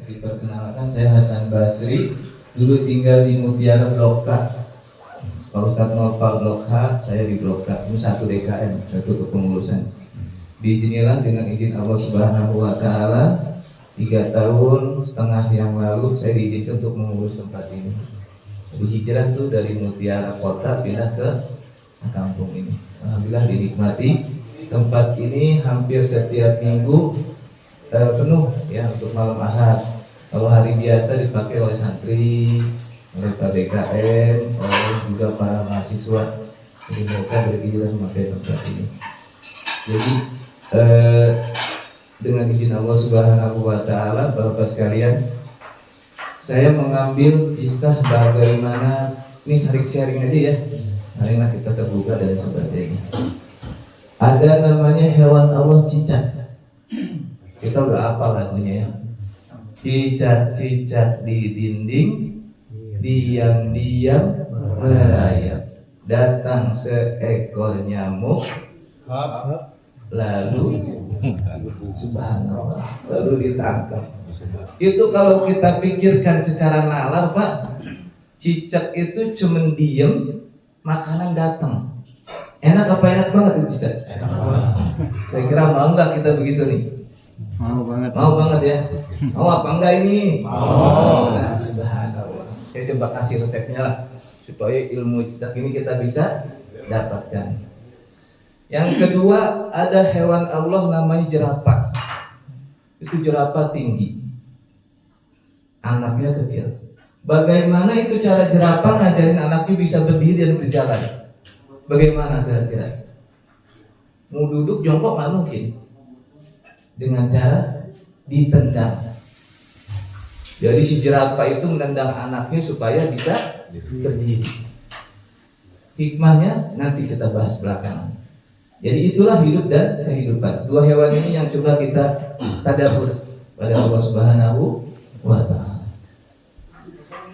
Diperkenalkan, saya Hasan Basri, dulu tinggal di Mutiara Blok K. Pak Ustadz Nopal Blok H, saya di Blok K. Ini satu DKM, satu kepengurusan. Diizinilah dengan izin Allah Subhanahu Wa Taala, 3 tahun setengah yang lalu saya diizinkan untuk mengurus tempat ini. Jadi hijrah tuh dari Mutiara Kota pindah ke kampung ini. Alhamdulillah dinikmati. Tempat ini hampir setiap minggu penuh ya untuk malam Ahad. Kalau hari biasa dipakai oleh santri, oleh PDKM, oleh juga para mahasiswa. Jadi mereka bergiliran memakai tempat ini. Jadi dengan izin Allah Subhanahu Wa Taala, Bapak sekalian, saya mengambil kisah bagaimana ini sharing aja ya. Marilah kita terbuka dan sebagainya. Ada namanya hewan Allah cicak. Kita udah hafal lagunya ya. Cicak-cicak di dinding, diam-diam merayap. Datang seekor nyamuk, lalu subhanallah, lalu ditangkap. Itu kalau kita pikirkan secara nalar, Pak, cicak itu cuman diem, makanan datang. Enak apa enak banget itu cicak? Enak banget. Kira-kira mau nggak kita begitu nih? Mau banget ya. Mau apa enggak ini? Mau. Nah, subhanallah. Saya coba kasih resepnya lah supaya ilmu cicak ini kita bisa dapatkan. Yang kedua, ada hewan Allah namanya jerapah. Itu jerapah tinggi, anaknya kecil. Bagaimana itu cara jerapah ngajarin anaknya bisa berdiri dan berjalan? Bagaimana kira-kira? Mau duduk jongkok nggak mungkin. Dengan cara ditendang. Jadi si jerapah itu menendang anaknya supaya bisa berdiri. Hikmahnya nanti kita bahas belakangan. Jadi itulah hidup dan kehidupan. Dua hewan ini yang coba kita tadabbur pada Allah Subhanahu Wa Taala.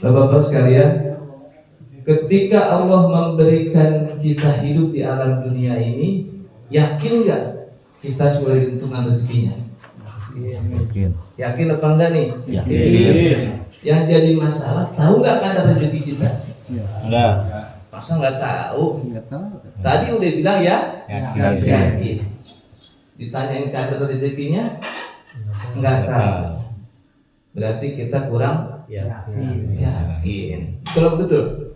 Bapak-bapak sekalian, ketika Allah memberikan kita hidup di alam dunia ini, yakin nggak kita sudah ditentukan rezekinya? Yakin apa enggak nih? Yakin. Yang jadi masalah, tahu nggak kadar rezeki kita? Enggak. Masa nggak tahu? Tadi udah bilang ya, yakin. Ditanyain kadar rezekinya, nggak tahu. Berarti kita kurang yakin. Betul.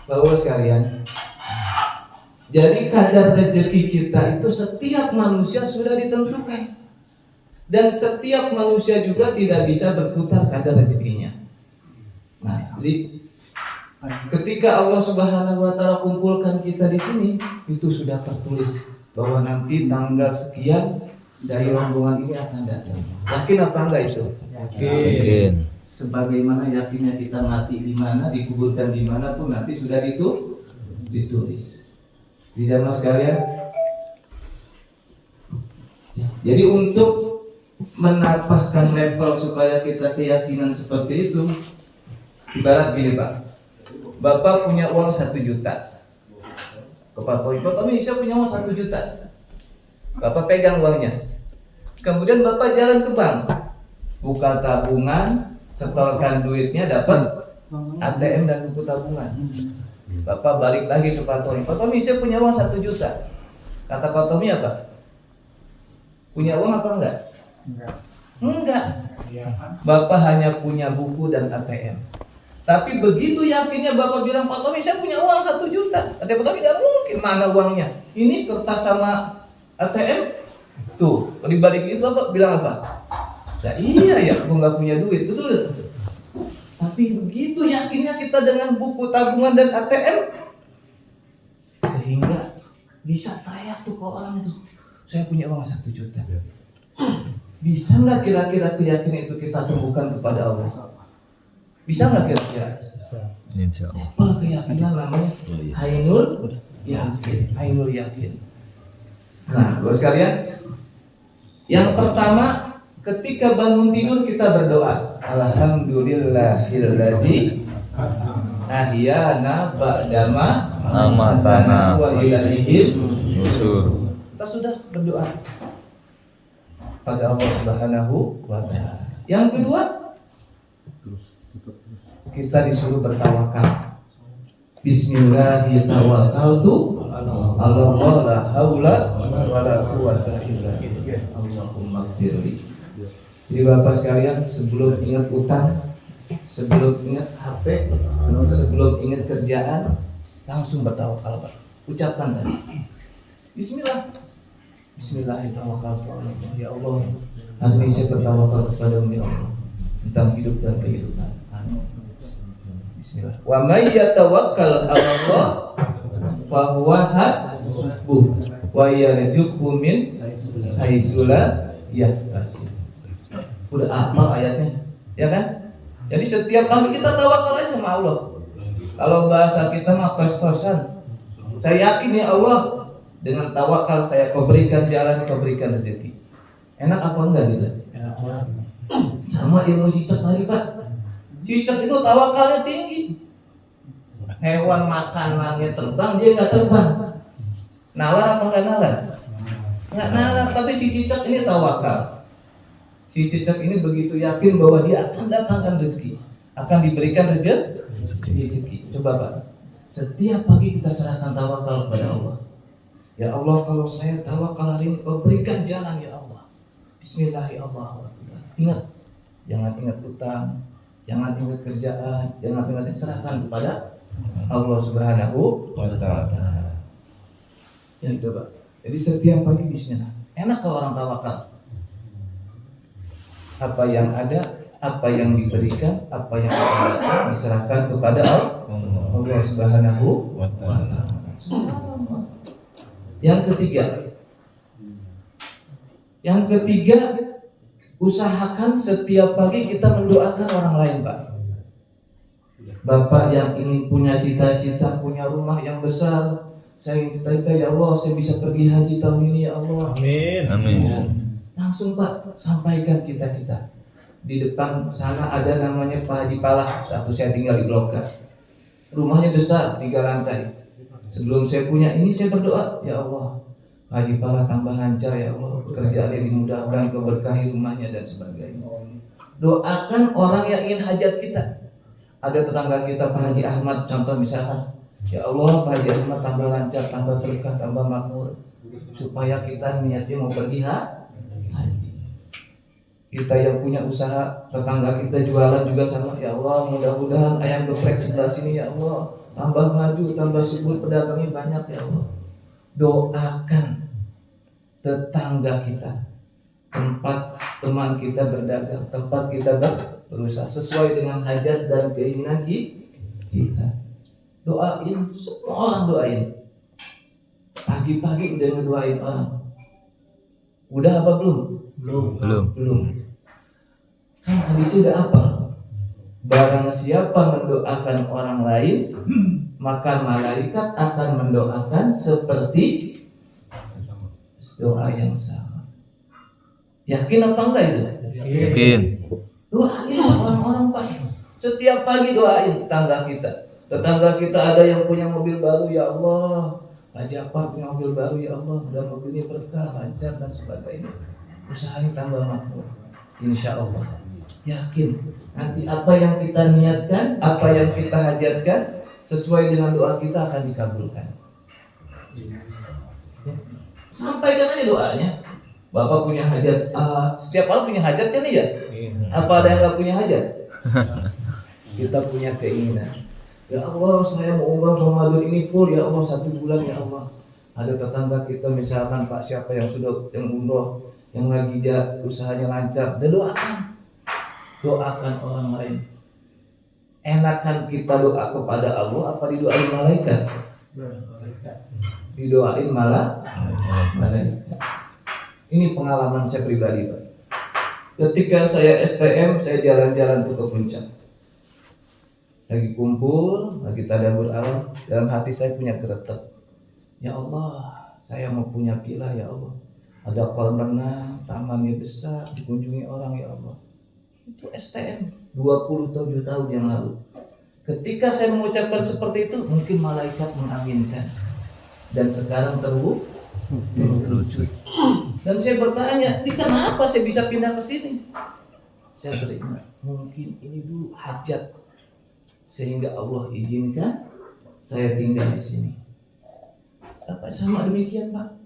Bapak sekalian, jadi kadar rezeki kita itu setiap manusia sudah ditentukan. Dan setiap manusia juga tidak bisa berputar kadar rezekinya. Nah, jadi ketika Allah Subhanahu Wa Taala kumpulkan kita di sini, itu sudah tertulis bahwa nanti tanggal sekian dari rombongan ini akan datang. Yakin apa enggak itu? Yakin. Sebagaimana yakinnya kita mati di mana, dikuburkan di mana pun nanti sudah ditulis. Di zaman sekalian. Jadi untuk menambahkan level supaya kita keyakinan seperti itu, ibarat gini Pak, Bapak punya uang 1 juta ke Pak Tommy, saya punya uang 1 juta. Bapak pegang uangnya, kemudian Bapak jalan ke bank, buka tabungan, setorkan duitnya, dapat ATM dan buku tabungan. Bapak balik lagi ke Pak Tommy, saya punya uang 1 juta. Kata Pak Tommy apa? Punya uang apa enggak? Enggak. Bapak hanya punya buku dan ATM. Tapi begitu yakinnya Bapak bilang, Pak Tommy saya punya uang 1 juta. Kata Pak Tommy, tidak mungkin, mana uangnya? Ini kertas sama ATM. Tuh, kalau dibalik itu Bapak bilang apa? Nah, iya ya, aku nggak punya duit, betul. Tapi begitu yakinnya kita dengan buku tabungan dan ATM, sehingga bisa teriak tuh ke orang tuh, saya punya uang 1 juta. Bisa nggak kira-kira keyakinan itu kita tumbuhkan kepada Allah? Bisa nggak kira-kira? Insya Allah. Apa keyakinan namanya? Ainul yakin. Nah, Bapak sekalian, yang pertama, ketika bangun tidur kita berdoa, alhamdulillahilladzi ahyana ba'dama amatana wa ilaihil nusur. Kita sudah berdoa pada Allah Subhanahu wa Ta'ala. Yang kedua, kita disuruh bertawakal. Bismillahirrahmanirrahim. Allah la haula wala quwata illa billah. Allahumma ighfirli. Jadi Bapak sekalian, sebelum ingat utang, sebelum ingat HP, sebelum ingat kerjaan, langsung bertawakal, Pak. Ucapkan tadi. Bismillah. Bismillahirrahmanirrahim. Ya Allah, hari ini saya bertawakal kepada-Mu ya Allah tentang hidup dan kehidupan. Bismillah. Wa may yatawakkal 'ala Allah fa huwa hasbuh wa yarzuqhu min haitsu la yahtasib. Udah hafal ayatnya, ya kan? Jadi setiap pagi kita tawakal aja sama Allah. Kalau bahasa kita mah tos-tosan. Saya yakin ya Allah, dengan tawakal saya kau berikan jalan, kau berikan rezeki. Enak apa enggak gitu? Sama ilmu cicak tadi, Pak. Cicak itu tawakalnya tinggi. Hewan makanannya terbang, dia nggak terbang. Nalar apa enggak nalar? Nggak nalar, tapi si cicak ini tawakal. Si cicak ini begitu yakin bahwa dia akan datangkan rezeki, akan diberikan rezeki. Coba Pak, setiap pagi kita serahkan tawakal kepada Allah. Ya Allah, kalau saya tawakal hari ini, kau berikan jalan ya Allah. Bismillahirrahmanirrahim. Ingat, jangan ingat utang, jangan ingat kerjaan, jangan ingat, serahkan kepada Allah Subhanahu wa Ta'ala. Ya itu Pak. Jadi setiap pagi Bismillah. Enak kalau orang tawakal. Apa yang ada, apa yang diberikan, apa yang akan diserahkan kepada Allah Subhanahu wa Ta'ala. Yang ketiga, usahakan setiap pagi kita mendoakan orang lain, Pak. Bapak yang ingin punya cita-cita, punya rumah yang besar, saya ingin cita-cita, ya Allah, saya bisa pergi haji tahun ini, ya Allah. Amin. Amin. Langsung Pak, sampaikan cita-cita. Di depan sana ada namanya Pak Haji Palah, waktu saya tinggal di Blok K. Rumahnya besar, 3 lantai. Sebelum saya punya ini, saya berdoa, ya Allah, Pak Haji Palah tambah lancar ya Allah, pekerjaannya dimudahkan, keberkahi rumahnya dan sebagainya. Doakan orang yang ingin hajat kita. Ada tetangga kita Pak Haji Ahmad, contoh misalkan, ya Allah Pak Haji Ahmad tambah lancar, tambah berkah, tambah makmur, supaya kita niatnya mau pergi haji. Kita yang punya usaha, tetangga kita jualan juga sama, ya Allah mudah-mudahan ayam geprek sebelah sini ya Allah tambah maju, tambah subur, pedagangnya banyak ya Allah. Doakan tetangga kita, tempat teman kita berdagang, tempat kita berusaha sesuai dengan hajat dan keinginan kita. Doain, semua orang doain. Pagi-pagi udah ngedoain orang. Udah apa belum? Belum. Hadisnya udah apa? Barang siapa mendoakan orang lain, maka malaikat akan mendoakan seperti doa yang sama. Yakin apa enggak itu? Yakin. Doain orang-orang Pak. Setiap pagi doain tetangga kita. Tetangga kita ada yang punya mobil baru, ya Allah. Pak Jafar punya mobil baru, ya Allah. Dan mobilnya berkah, lancar dan sebagainya. Usahanya tambah makmur. Insya Allah. Yakin. Nanti apa yang kita niatkan, apa yang kita hajatkan, sesuai dengan doa kita akan dikabulkan. Sampaikan aja doanya. Bapak punya hajat, setiap orang punya hajat kan ya? Apa ada yang gak punya hajat? Kita punya keinginan. Ya Allah, saya mau umrah Ramadan ini full, ya Allah 1 bulan ya Allah. Ada tetangga kita misalkan Pak siapa yang sudah yang umrah, yang lagi usahanya lancar, dan doakan orang lain. Enakan kita doa kepada Allah apa didoain malaikat? Didoain malaikat. Ini pengalaman saya pribadi Pak. Ketika saya STM, saya jalan-jalan tuh ke puncak. Lagi kumpul, lagi tadabbur alam, dalam hati saya punya geretek. Ya Allah, saya mau punya villa ya Allah. Ada kolam renang, tamannya besar, dikunjungi orang ya Allah. Itu STM 27 tahun yang lalu. Ketika saya mengucapkan seperti itu, mungkin malaikat mengaminkan. Dan sekarang terwujud. Dan saya bertanya, kenapa saya bisa pindah ke sini? saya teringat mungkin ini dulu hajat sehingga Allah izinkan saya tinggal di sini. Apa sama demikian Pak?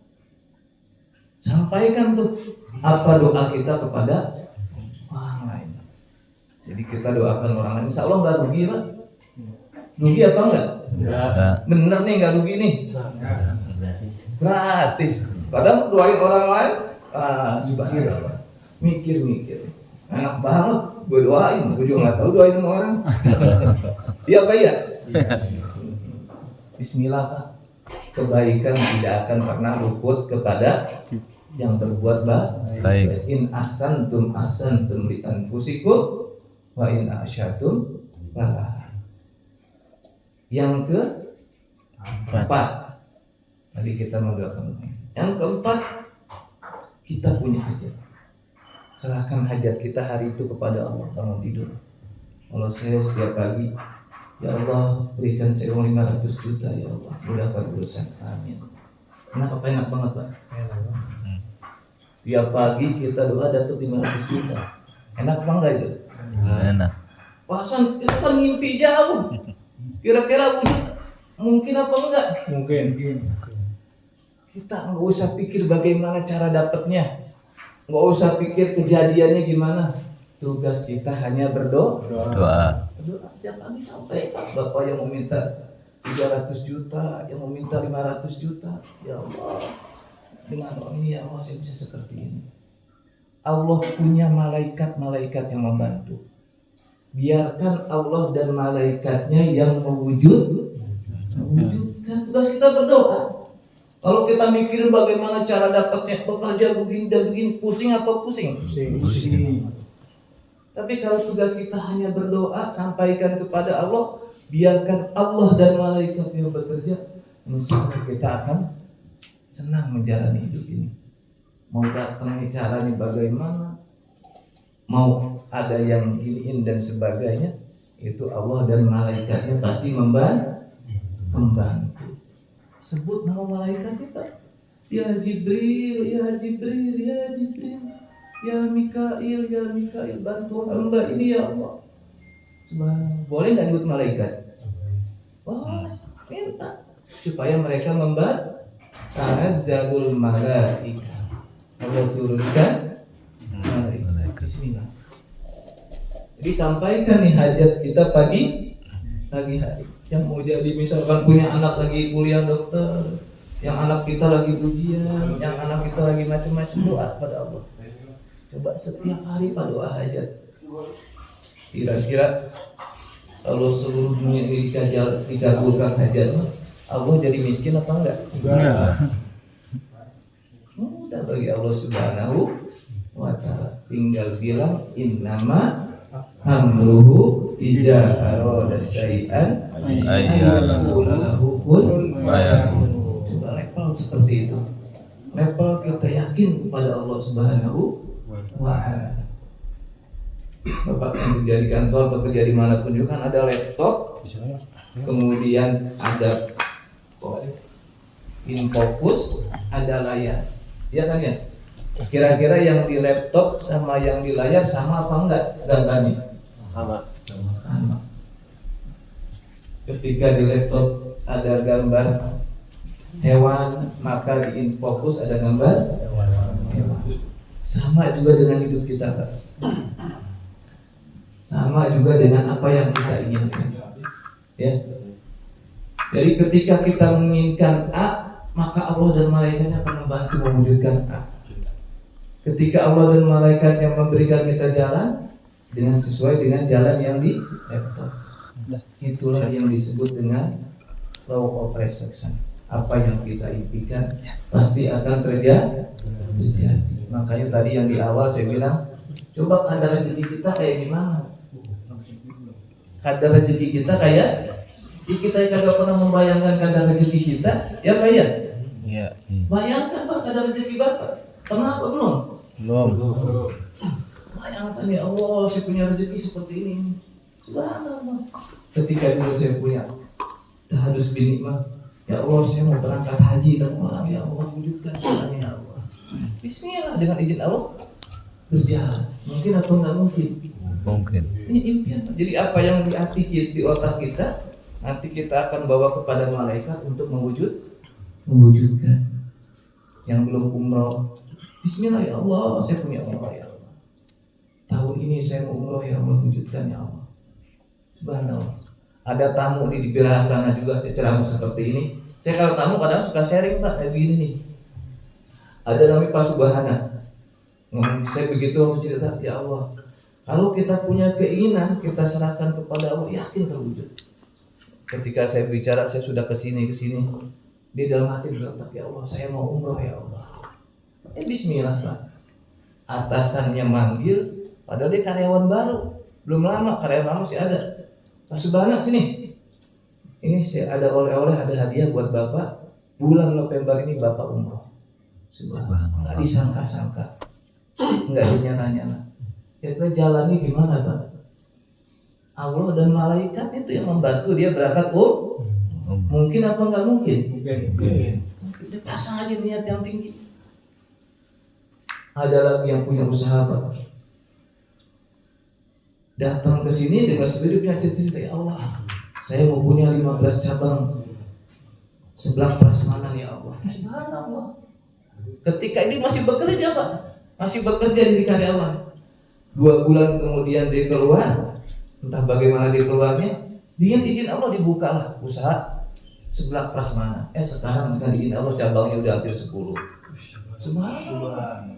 Sampaikan tuh apa doa kita kepada orang lain. Jadi kita doakan orang lain, insya Allah nggak rugi Pak. Rugi apa enggak? Bener nih nggak rugi nih. Gratis. Padahal doain orang lain, subhanallah. Mikir. Enak banget, gue doain, gue juga nggak tahu doain sama orang. Iya Pak ya? Bismillah Pak. Kebaikan tidak akan pernah luput kepada yang terbuat baik. In ahsantum li anfusikum wa in asyatum falaha. Yang keempat, tadi kita mendoakan. Yang keempat, kita punya hajat. Serahkan hajat kita hari itu kepada Allah. Bangun tidur, kalau saya setiap pagi, ya Allah berikan saya uang 500 juta ya Allah, mudahkan urusan, amin. Enak banget Pak. Tiap pagi kita doa dapat 500 juta. Enak apa enggak itu? Enak. Pasan itu kan mimpi jauh. Kira-kira wujud mungkin apa enggak? Mungkin. Kita nggak usah pikir bagaimana cara dapatnya, nggak usah pikir kejadiannya gimana. Tugas kita hanya berdoa. Berdoa setiap pagi sampai Bapak yang meminta 300 juta, yang meminta 500 juta. Ya Allah, dengan ini ya Allah saya bisa seperti ini. Allah punya malaikat-malaikat yang membantu. Biarkan Allah dan malaikatnya yang mewujudkan. Tugas kita berdoa. Kalau kita mikirin bagaimana cara dapatnya, bekerja begini dan begini, pusing atau pusing? Pusing. Tapi kalau tugas kita hanya berdoa, sampaikan kepada Allah, biarkan Allah dan malaikat yang bekerja, insya Allah kita akan senang menjalani hidup ini. Mau datang caranya bagaimana, mau ada yang giniin dan sebagainya, itu Allah dan malaikatnya pasti membantu. Sebut nama malaikat kita, ya Jibril, ya Jibril, ya Jibril, ya Mikail, ya Mikail, bantu hamba ini ya Allah. Boleh nggak ikut malaikat? Boleh, minta supaya mereka membantu. Tanazzalul malaika, Allah turunkan malaikat. Bismillah. Jadi sampaikan nih hajat kita pagi hari. Yang mau jadi misalkan punya anak lagi kuliah dokter, yang anak kita lagi ujian, yang anak kita lagi macam-macam, doa pada Allah. Coba setiap hari Pak doa hajat. Kira-kira kalau seluruh dunia ini dikabulkan hajatnya, Allah jadi miskin apa enggak? Enggak. Mudah bagi Allah Subhanahu wa ta'ala. Tinggal bilang innama amruhu idza arada syai'an ayyaqula lahu kun fayakun. Coba level seperti itu. Level kita yakin kepada Allah Subhanahu wa ta'ala. Bapak yang kerja di kantor atau kerja di manapun juga kan ada laptop, kemudian ada infocus, ada layar. Iya kan ya? Kira-kira yang di laptop sama yang di layar sama apa enggak gambarnya? Sama. Ketika di laptop ada gambar hewan, maka di infocus ada gambar hewan. Sama juga dengan hidup kita, Pak. Sama juga dengan apa yang kita inginkan. Ya. Jadi ketika kita menginginkan A, maka Allah dan malaikatnya akan membantu mewujudkan A. Ketika Allah dan malaikat yang memberikan kita jalan dengan sesuai dengan jalan yang di laptop, itulah yang disebut dengan law of attraction. Apa yang kita impikan pasti akan terjadi. Makanya tadi yang di awal saya bilang, coba kadar rezeki kita kayak gimana? Kadar rezeki kita kayak kita kagak pernah membayangkan kadar rezeki kita, ya Pak ya? Iya. Bayangkan Pak kadar rezeki Bapak. Pernah apa belum? Belum. Bayangkan ya Allah, saya punya rezeki seperti ini. Subhanallah. Ketika dulu saya punya harus binikmah, ya Allah saya mau berangkat haji dan orang ya Allah wujudkan caranya ya Allah. Bismillah dengan izin Allah. berjalan. Mungkin atau nggak mungkin? Mungkin. Ini impian. Jadi apa yang di hati kita, di otak kita, nanti kita akan bawa kepada malaikat untuk mewujudkan. Yang belum umroh, Bismillah ya Allah, saya punya umroh ya Allah. Tahun ini saya mau umroh ya Allah, wujudkan ya Allah. Subhanallah. Ada tamu di Bira Hasanah juga, saya ceramah seperti ini. Saya kalau tamu kadang suka sharing Pak, kayak begini nih. Ada namanya Pak Subhana. Saya begitu aku cerita, ya Allah, kalau kita punya keinginan, kita serahkan kepada Allah, yakin terwujud. Ketika saya bicara, saya sudah kesini. Di dalam hati berkata, ya Allah, saya mau umroh ya Allah. Bismillah Pak. Atasannya manggil, padahal dia karyawan baru, belum lama, karyawan lama masih ada. Pak Subhana sini. Ini saya ada oleh-oleh, ada hadiah buat Bapak. Bulan November ini Bapak umroh. Subhanallah. Nggak disangka-sangka, nggak dinyana-nyana. Kita jalani gimana Pak? Allah dan malaikat itu yang membantu dia berangkat. Mungkin apa nggak mungkin? Mungkin. Dia pasang aja niat yang tinggi. Ada lagi yang punya usaha Pak, datang ke sini dengan sebelumnya cerita, ya Allah, saya mau punya 15 cabang sebelah prasmanan ya Allah. Subhanallah. Ketika ini masih bekerja Pak, masih bekerja di karyawan. 2 bulan kemudian dia keluar, entah bagaimana dia keluarnya, dengan izin Allah dibukalah usaha sebelah prasmanan. Sekarang dengan izin Allah cabangnya udah hampir 10. Subhanallah.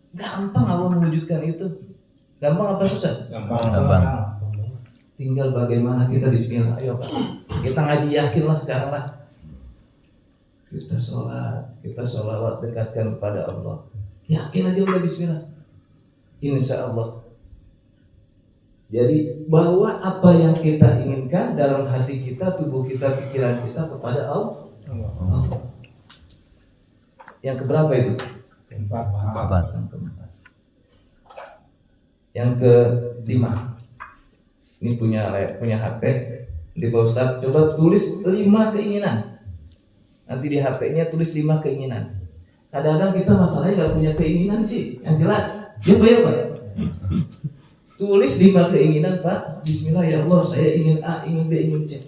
Gampang Allah mewujudkan itu. Gampang apa susah? Gampang. Tinggal bagaimana kita bismillah. Ayo Pak, kita ngaji yakinlah sekarang lah. Kita sholat, kita sholawat, dekatkan kepada Allah. Yakin aja udah bismillah. Insya Allah. Jadi bahwa apa yang kita inginkan dalam hati kita, tubuh kita, pikiran kita kepada Allah. Yang keberapa itu? Empat. Yang ke-5. Ini punya HP. Di Pak Ustadz, coba tulis 5 keinginan. Nanti di HP-nya tulis 5 keinginan. Kadang-kadang kita masalahnya nggak punya keinginan sih, yang jelas. Ya Pak. Tulis 5 keinginan Pak. Bismillah ya Allah, saya ingin A, ingin B, ingin C.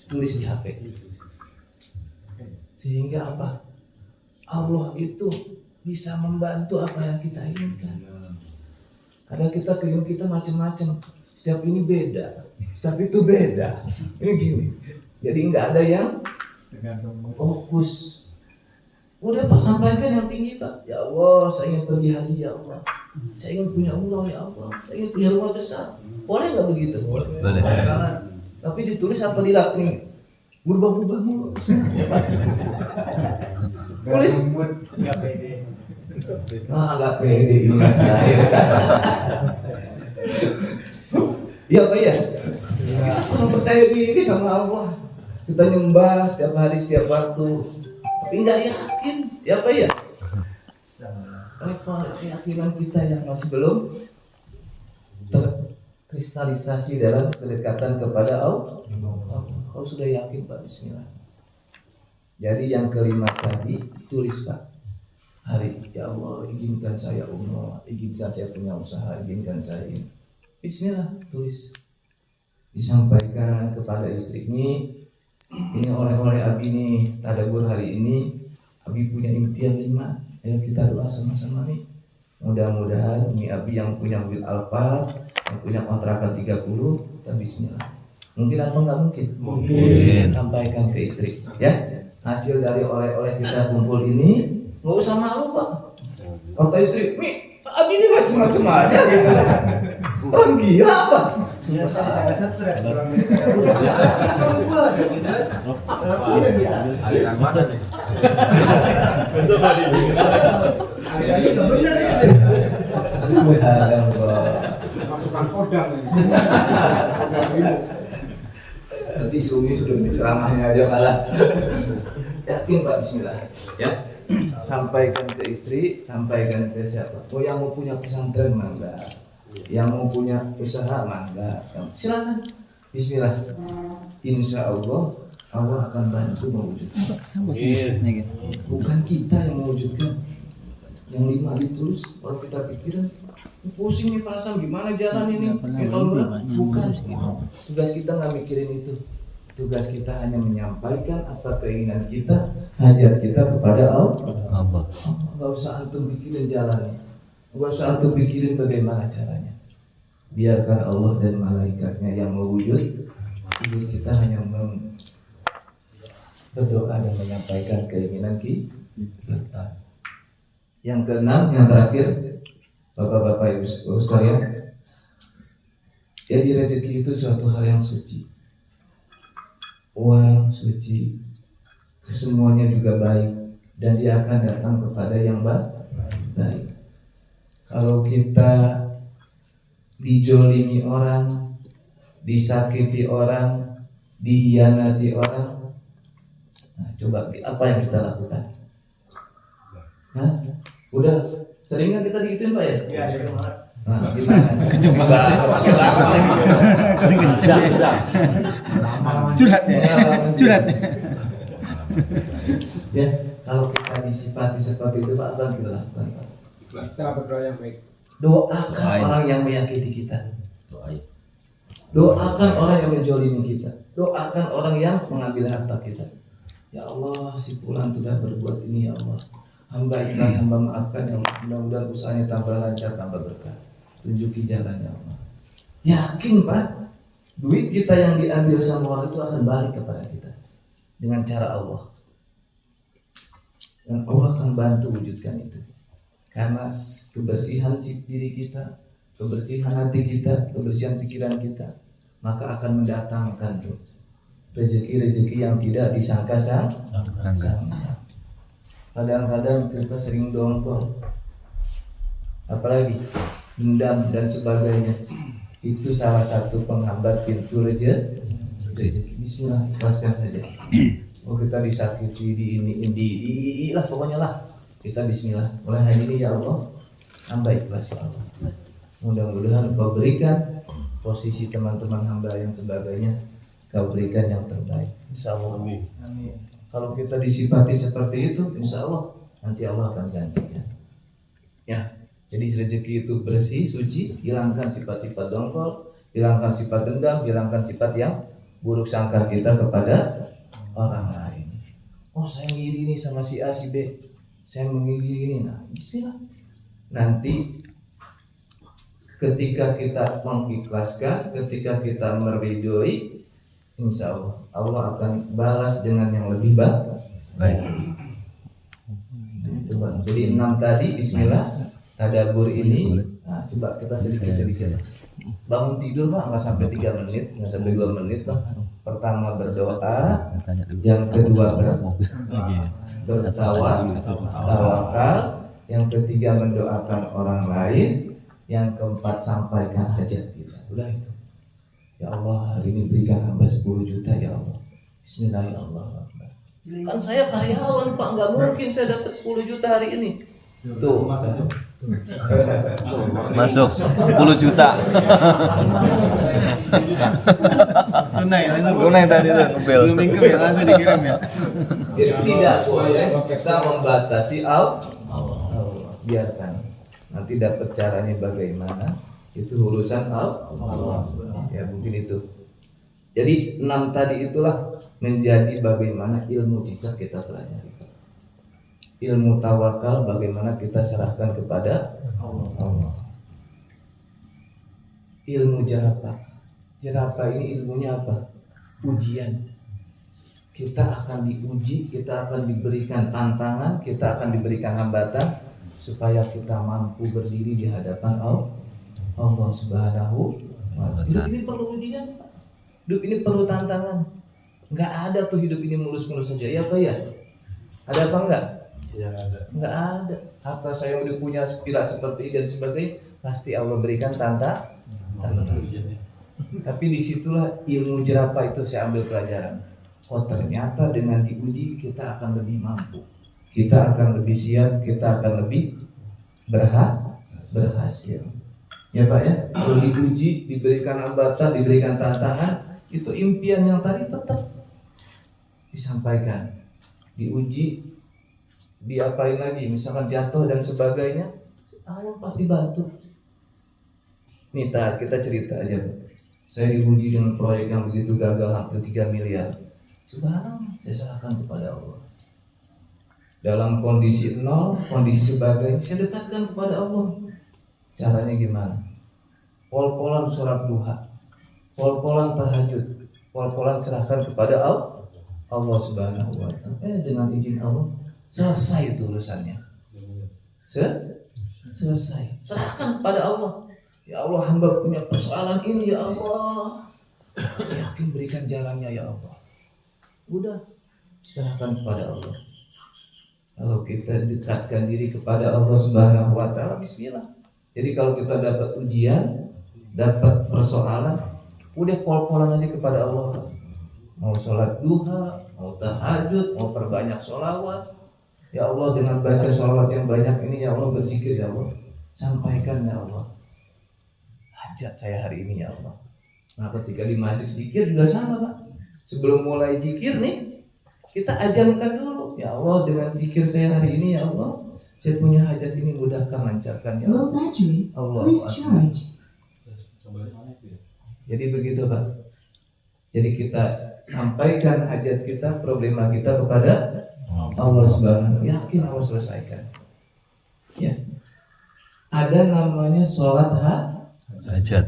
Tulis di HP. Sehingga apa? Allah itu bisa membantu apa yang kita inginkan. Kadang kita keinginan kita macam-macam. Setiap ini beda, setiap itu beda. Ini gini. Jadi nggak ada yang fokus. Udah Pak, sampaikan yang tinggi Pak. Ya Allah, saya ingin pergi haji ya Allah. Saya ingin punya umroh ya Allah. Saya ingin punya rumah besar. Boleh nggak begitu? Boleh. Tapi ditulis apa dilakukan? Berubah-ubah mulu. Tulis. Nggak pede ini saya. Iya Pak ya. Kita percaya diri sama Allah. Kita nyembah setiap hari, setiap waktu. Tapi nggak yakin, ya Pak ya. Keyakinan kita yang masih belum terkristalisasi dalam kedekatan kepada Allah. Kalau sudah yakin Pak, bismillah. Jadi yang kelima tadi tulis Pak. Hari, ya Allah, izinkan saya umroh, izinkan saya punya usaha, izinkan saya ini. Bismillah, tulis. Disampaikan kepada istri ini oleh-oleh Abi nih, tadabbur hari ini. Abi punya impian 5. Ayo kita doa sama-sama nih. Mudah-mudahan ini Abi yang punya mobil Alfa, yang punya kontrakan 30, kita bismillah. Mungkin apa enggak mungkin? Mungkin. Sampaikan ke istri, ya. Hasil dari oleh-oleh kita kumpul ini, nggak usah malu Pak. Kata istri, "Mi, Abi ini macam-macam aja gitu." Orang gila apa? Ya tadi saya stres kurang dari Aliran mana nih? alirannya nggak benar ya. Masukan kodam ini. Nanti Sumi sudah ceramahnya aja malas. Yakin Pak, bismillah. Ya. Sampaikan ke istri, sampaikan ke siapa? Oh, yang mau punya pesantren mangga. Yang mau punya usaha mangga. Silakan. Bismillah. Insya Allah akan bantu mewujudkan. Bukan kita yang mewujudkan. Yang 5 ditulis, kalau kita pikirin pusing nih perasaan gimana jalan ini, tahun berapa? Bukan. Tugas kita nggak mikirin itu. Tugas kita hanya menyampaikan apa keinginan kita, hajat kita kepada Allah. Nggak usah antum pikirin jalannya, nggak usah antum pikirin bagaimana caranya. Biarkan Allah dan malaikatnya yang mewujud. Kita hanya berdoa dan menyampaikan keinginan kita. Yang keenam, yang terakhir, Bapak-bapak Ibu sekalian, jadi rezeki itu suatu hal yang suci. Uang suci, semuanya juga baik, dan dia akan datang kepada yang baik. Kalau kita dijolimi orang, disakiti orang, dihianati orang, nah coba apa yang kita lakukan? Nah, udah sering kan kita digituin Pak ya? Iya. Nah, gimana? Kenceng banget. Curhat ya. Ya, kalau kita disifati seperti itu Pak, apa yang kita lakukan Pak? Kita berdoa yang baik. Doakan orang yang menyakiti kita. Doakan orang yang menjolimi kita. Doakan orang yang mengambil harta kita. Ya Allah, si fulan sudah berbuat ini ya Allah. Hamba ikhlas, hamba maafkan ya Allah. Mudah-mudahan usahanya tambah lancar, tambah berkah. Tunjuki jalan ya Allah. Yakin Pak, duit kita yang diambil sama orang itu akan balik kepada kita dengan cara Allah. Dan Allah akan bantu wujudkan itu. Karena kebersihan diri kita, kebersihan hati kita, kebersihan pikiran kita, maka akan mendatangkan rezeki-rezeki yang tidak disangka-sangka. Kadang-kadang kita sering dongkol, apalagi dendam dan sebagainya. Itu salah satu penghambat pintu rezeki. Bismillah, ikhlaskan saja. Oh kita disakiti, di lah pokoknya lah. Kita bismillah. Mulai hari ini ya Allah, hamba ikhlas ya Allah. Mudah-mudahan Kau berikan posisi teman-teman hamba yang sebagainya, Kau berikan yang terbaik. Insya Allah. Amin. Kalau kita disifati seperti itu, insya Allah nanti Allah akan gantikan. Ya, jadi rezeki itu bersih, suci, hilangkan sifat-sifat dongkol, hilangkan sifat dendam, hilangkan sifat yang buruk sangka kita kepada orang lain. Oh saya ngiri ini sama si A, si B, saya mengiri ini. Nah, bismillah. Nanti ketika kita mengikhlaskan, ketika kita meridhoi, insya Allah Allah akan balas dengan yang lebih baik. Coba. Jadi 6 tadi bismillah, tadabbur ini. Nah, coba kita sedikit-sedikit. Bangun tidur Pak, nggak sampai 3 menit, nggak sampai 2 menit Pak. Pertama berdoa, yang kedua bertawakal, yang ketiga mendoakan orang lain, yang keempat sampaikan hajat kita. Udah itu. Ya Allah, hari ini berikan hamba 10 juta ya Allah. Bismillahirrahmanirrahim. Kan saya karyawan Pak, nggak mungkin saya dapat 10 juta hari ini. Tuh. Masuk 10 juta. Tunai tadi tuh mobil. Belum income ya langsung dikirim ya. Jadi tidak boleh kita membatasi Allah. Biarkan. Nanti dapat caranya bagaimana, itu urusan Allah. Ya mungkin itu. Jadi 6 tadi itulah menjadi bagaimana ilmu cicak kita pelajari. Ilmu tawakal bagaimana kita serahkan kepada Allah. Ilmu jerapah. Jerapah ini ilmunya apa? Ujian. Kita akan diuji, kita akan diberikan tantangan, kita akan diberikan hambatan supaya kita mampu berdiri di hadapan Allah Subhanahu wa ta'ala. Hidup ini perlu ujian, Pak. Hidup ini perlu tantangan. Enggak ada tuh hidup ini mulus-mulus saja. Ya Pak ya? Ada apa enggak? Ya ada. Enggak ada. Harta saya udah punya pilar seperti ini dan sebagainya, pasti Allah berikan tantangan. Tapi disitulah ilmu jerapah itu saya ambil pelajaran. Oh ternyata dengan diuji kita akan lebih mampu, kita akan lebih siap, kita akan lebih berhasil. Ya Pak ya, kalau diuji, diberikan hambatan, diberikan tantangan, itu impian yang tadi tetap disampaikan. Diuji, diapain lagi, misalkan jatuh dan sebagainya, Allah pasti bantu. Nih kita cerita aja. Saya diuji dengan proyek yang begitu gagal hampir 3 miliar. Subhanallah, saya serahkan kepada Allah. Dalam kondisi nol, kondisi sebagainya, saya dekatkan kepada Allah. Caranya gimana? Pol-polan sholat duha, pol-polan tahajud, pol-polan serahkan kepada Allah Subhanahu wa Ta'ala. Dengan izin Allah selesai itu urusannya. Selesai. Serahkan kepada Allah. Ya Allah, hamba punya persoalan ini ya Allah. Yakin berikan jalannya ya Allah. Udah, serahkan kepada Allah. Kalau kita dekatkan diri kepada Allah Subhanahu wa Ta'ala, bismillah. Jadi kalau kita dapat ujian, dapat persoalan, udah pol-polan aja kepada Allah. Mau sholat duha, mau tahajud, mau perbanyak sholawat. Ya Allah, dengan baca sholawat yang banyak ini ya Allah, berzikir ya Allah, sampaikan ya Allah hajat saya hari ini ya Allah. Nah ketika di majlis zikir juga sama Pak. Sebelum mulai zikir nih, kita ajarkan dulu, ya Allah dengan zikir saya hari ini ya Allah, saya punya hajat ini, mudahkan, lancarkan ya Allah. Allah Akbar. Jadi begitu Pak. Jadi kita sampaikan hajat kita, problema kita kepada Allah Subhanahu wa Ta'ala. Yakin Allah selesaikan. Ya. Ada namanya sholat hajat.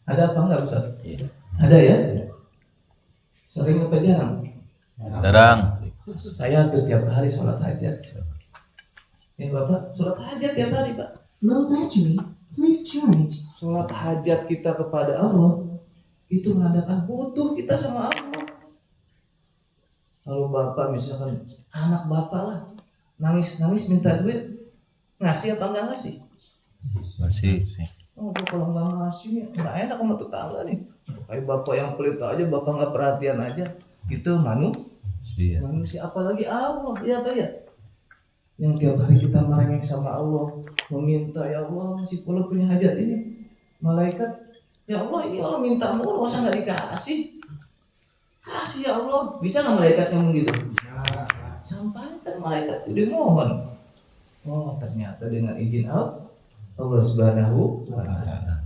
Ada apa enggak Ustaz? Ada ya? Sering apa jarang? Jarang. Saya tiap hari sholat hajat. Ya Bapak, sholat hajat tiap hari Pak. Low battery, please charge. Sholat hajat kita kepada Allah itu mengadakan butuh kita sama Allah. Kalau Bapak misalkan anak Bapak lah nangis minta duit, ngasih apa enggak ngasih? Masih. Oh, kalau nggak ngasih nggak enak sama tetangga nih. Kayak Bapak yang pelit aja, Bapak nggak perhatian aja. Itu manusia, apalagi Allah, ya Pak ya. Yang tiap hari kita merengek sama Allah, meminta ya Allah, si pula punya hajat ini. Malaikat, ya Allah ini orang minta mulu, masa nggak dikasih? Kasih ya Allah, bisa nggak malaikat ngomong gitu? Sampaikan malaikat itu dimohon. Oh ternyata dengan izin Allah Subhanahu wa Ta'ala.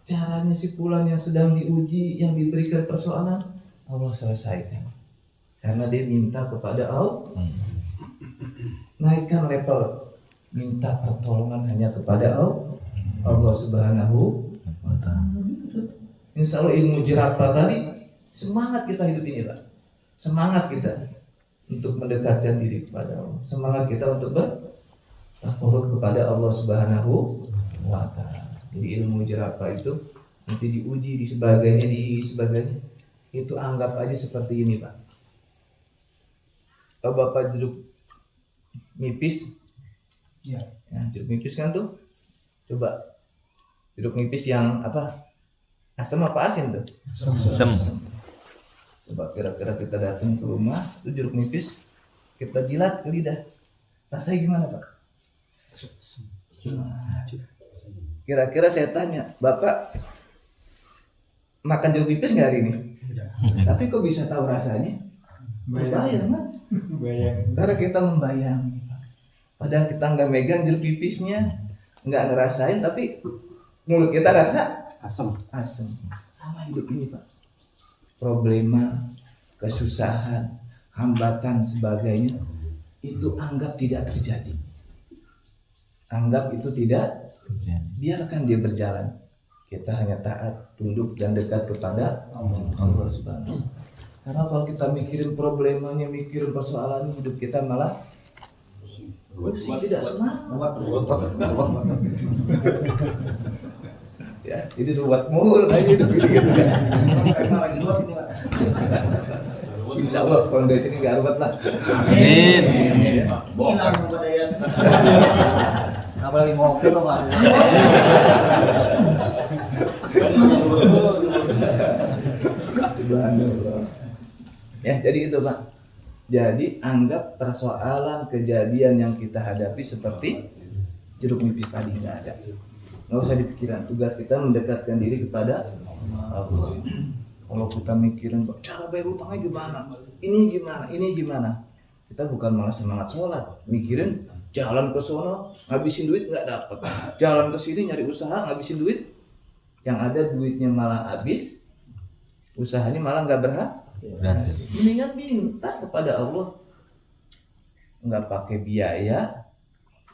Caranya si fulan yang sedang diuji, yang diberikan persoalan, Allah selesaikan. Karena dia minta kepada Allah. Naikkan level, minta pertolongan hanya kepada Allah Subhanahu wa Ta'ala. Insya Allah ilmu jerapah tadi, semangat kita hidup ini Pak. Semangat kita untuk mendekatkan diri kepada Allah. Semangat kita untuk bertakarub kepada Allah Subhanahu wa Ta'ala. Jadi ilmu jerapah itu nanti diuji di sebagainya, itu anggap aja seperti ini Pak. Kalau Bapak duduk nipis, ya duduk nipis kan tuh, coba duduk nipis yang apa, asam apa asin tuh? Asam. Coba kira-kira kita datang ke rumah, itu jeruk nipis, kita jilat ke lidah, rasanya gimana Pak? Kira-kira saya tanya, Bapak makan jeruk nipis nggak hari ini? Tapi kok bisa tahu rasanya? Bayang kan? Karena kita membayang. Padahal kita nggak megang jeruk nipisnya, nggak ngerasain, tapi mulut kita rasa asam. Sama hidup ini Pak. Problema, kesusahan, hambatan sebagainya itu anggap tidak terjadi. Anggap itu tidak, biarkan dia berjalan. Kita hanya taat, tunduk dan dekat kepada Allah Subhanahu. Karena kalau kita mikirin problemanya, mikirin persoalan hidup kita malah tidak semangat. Ya, ini ruwet mulu aja hidup ini gitu kan. Insya Allah fondasi ini gak ruwet lah. Amin. Hilang kepadanya. Apalagi ngopi kok Pak. Subhanallah. Ya, jadi itu Pak. Jadi anggap persoalan kejadian yang kita hadapi seperti jeruk nipis tadi, nggak ada. Nggak usah dipikiran. Tugas kita mendekatkan diri kepada Allah. Kalau kita mikirin cara bayar utangnya gimana, ini gimana, kita bukan malah semangat sholat, mikirin jalan ke sono ngabisin duit nggak dapat, jalan ke sini nyari usaha ngabisin duit, yang ada duitnya malah habis, usahanya malah nggak berhasil. Mendingan minta kepada Allah, nggak pakai biaya,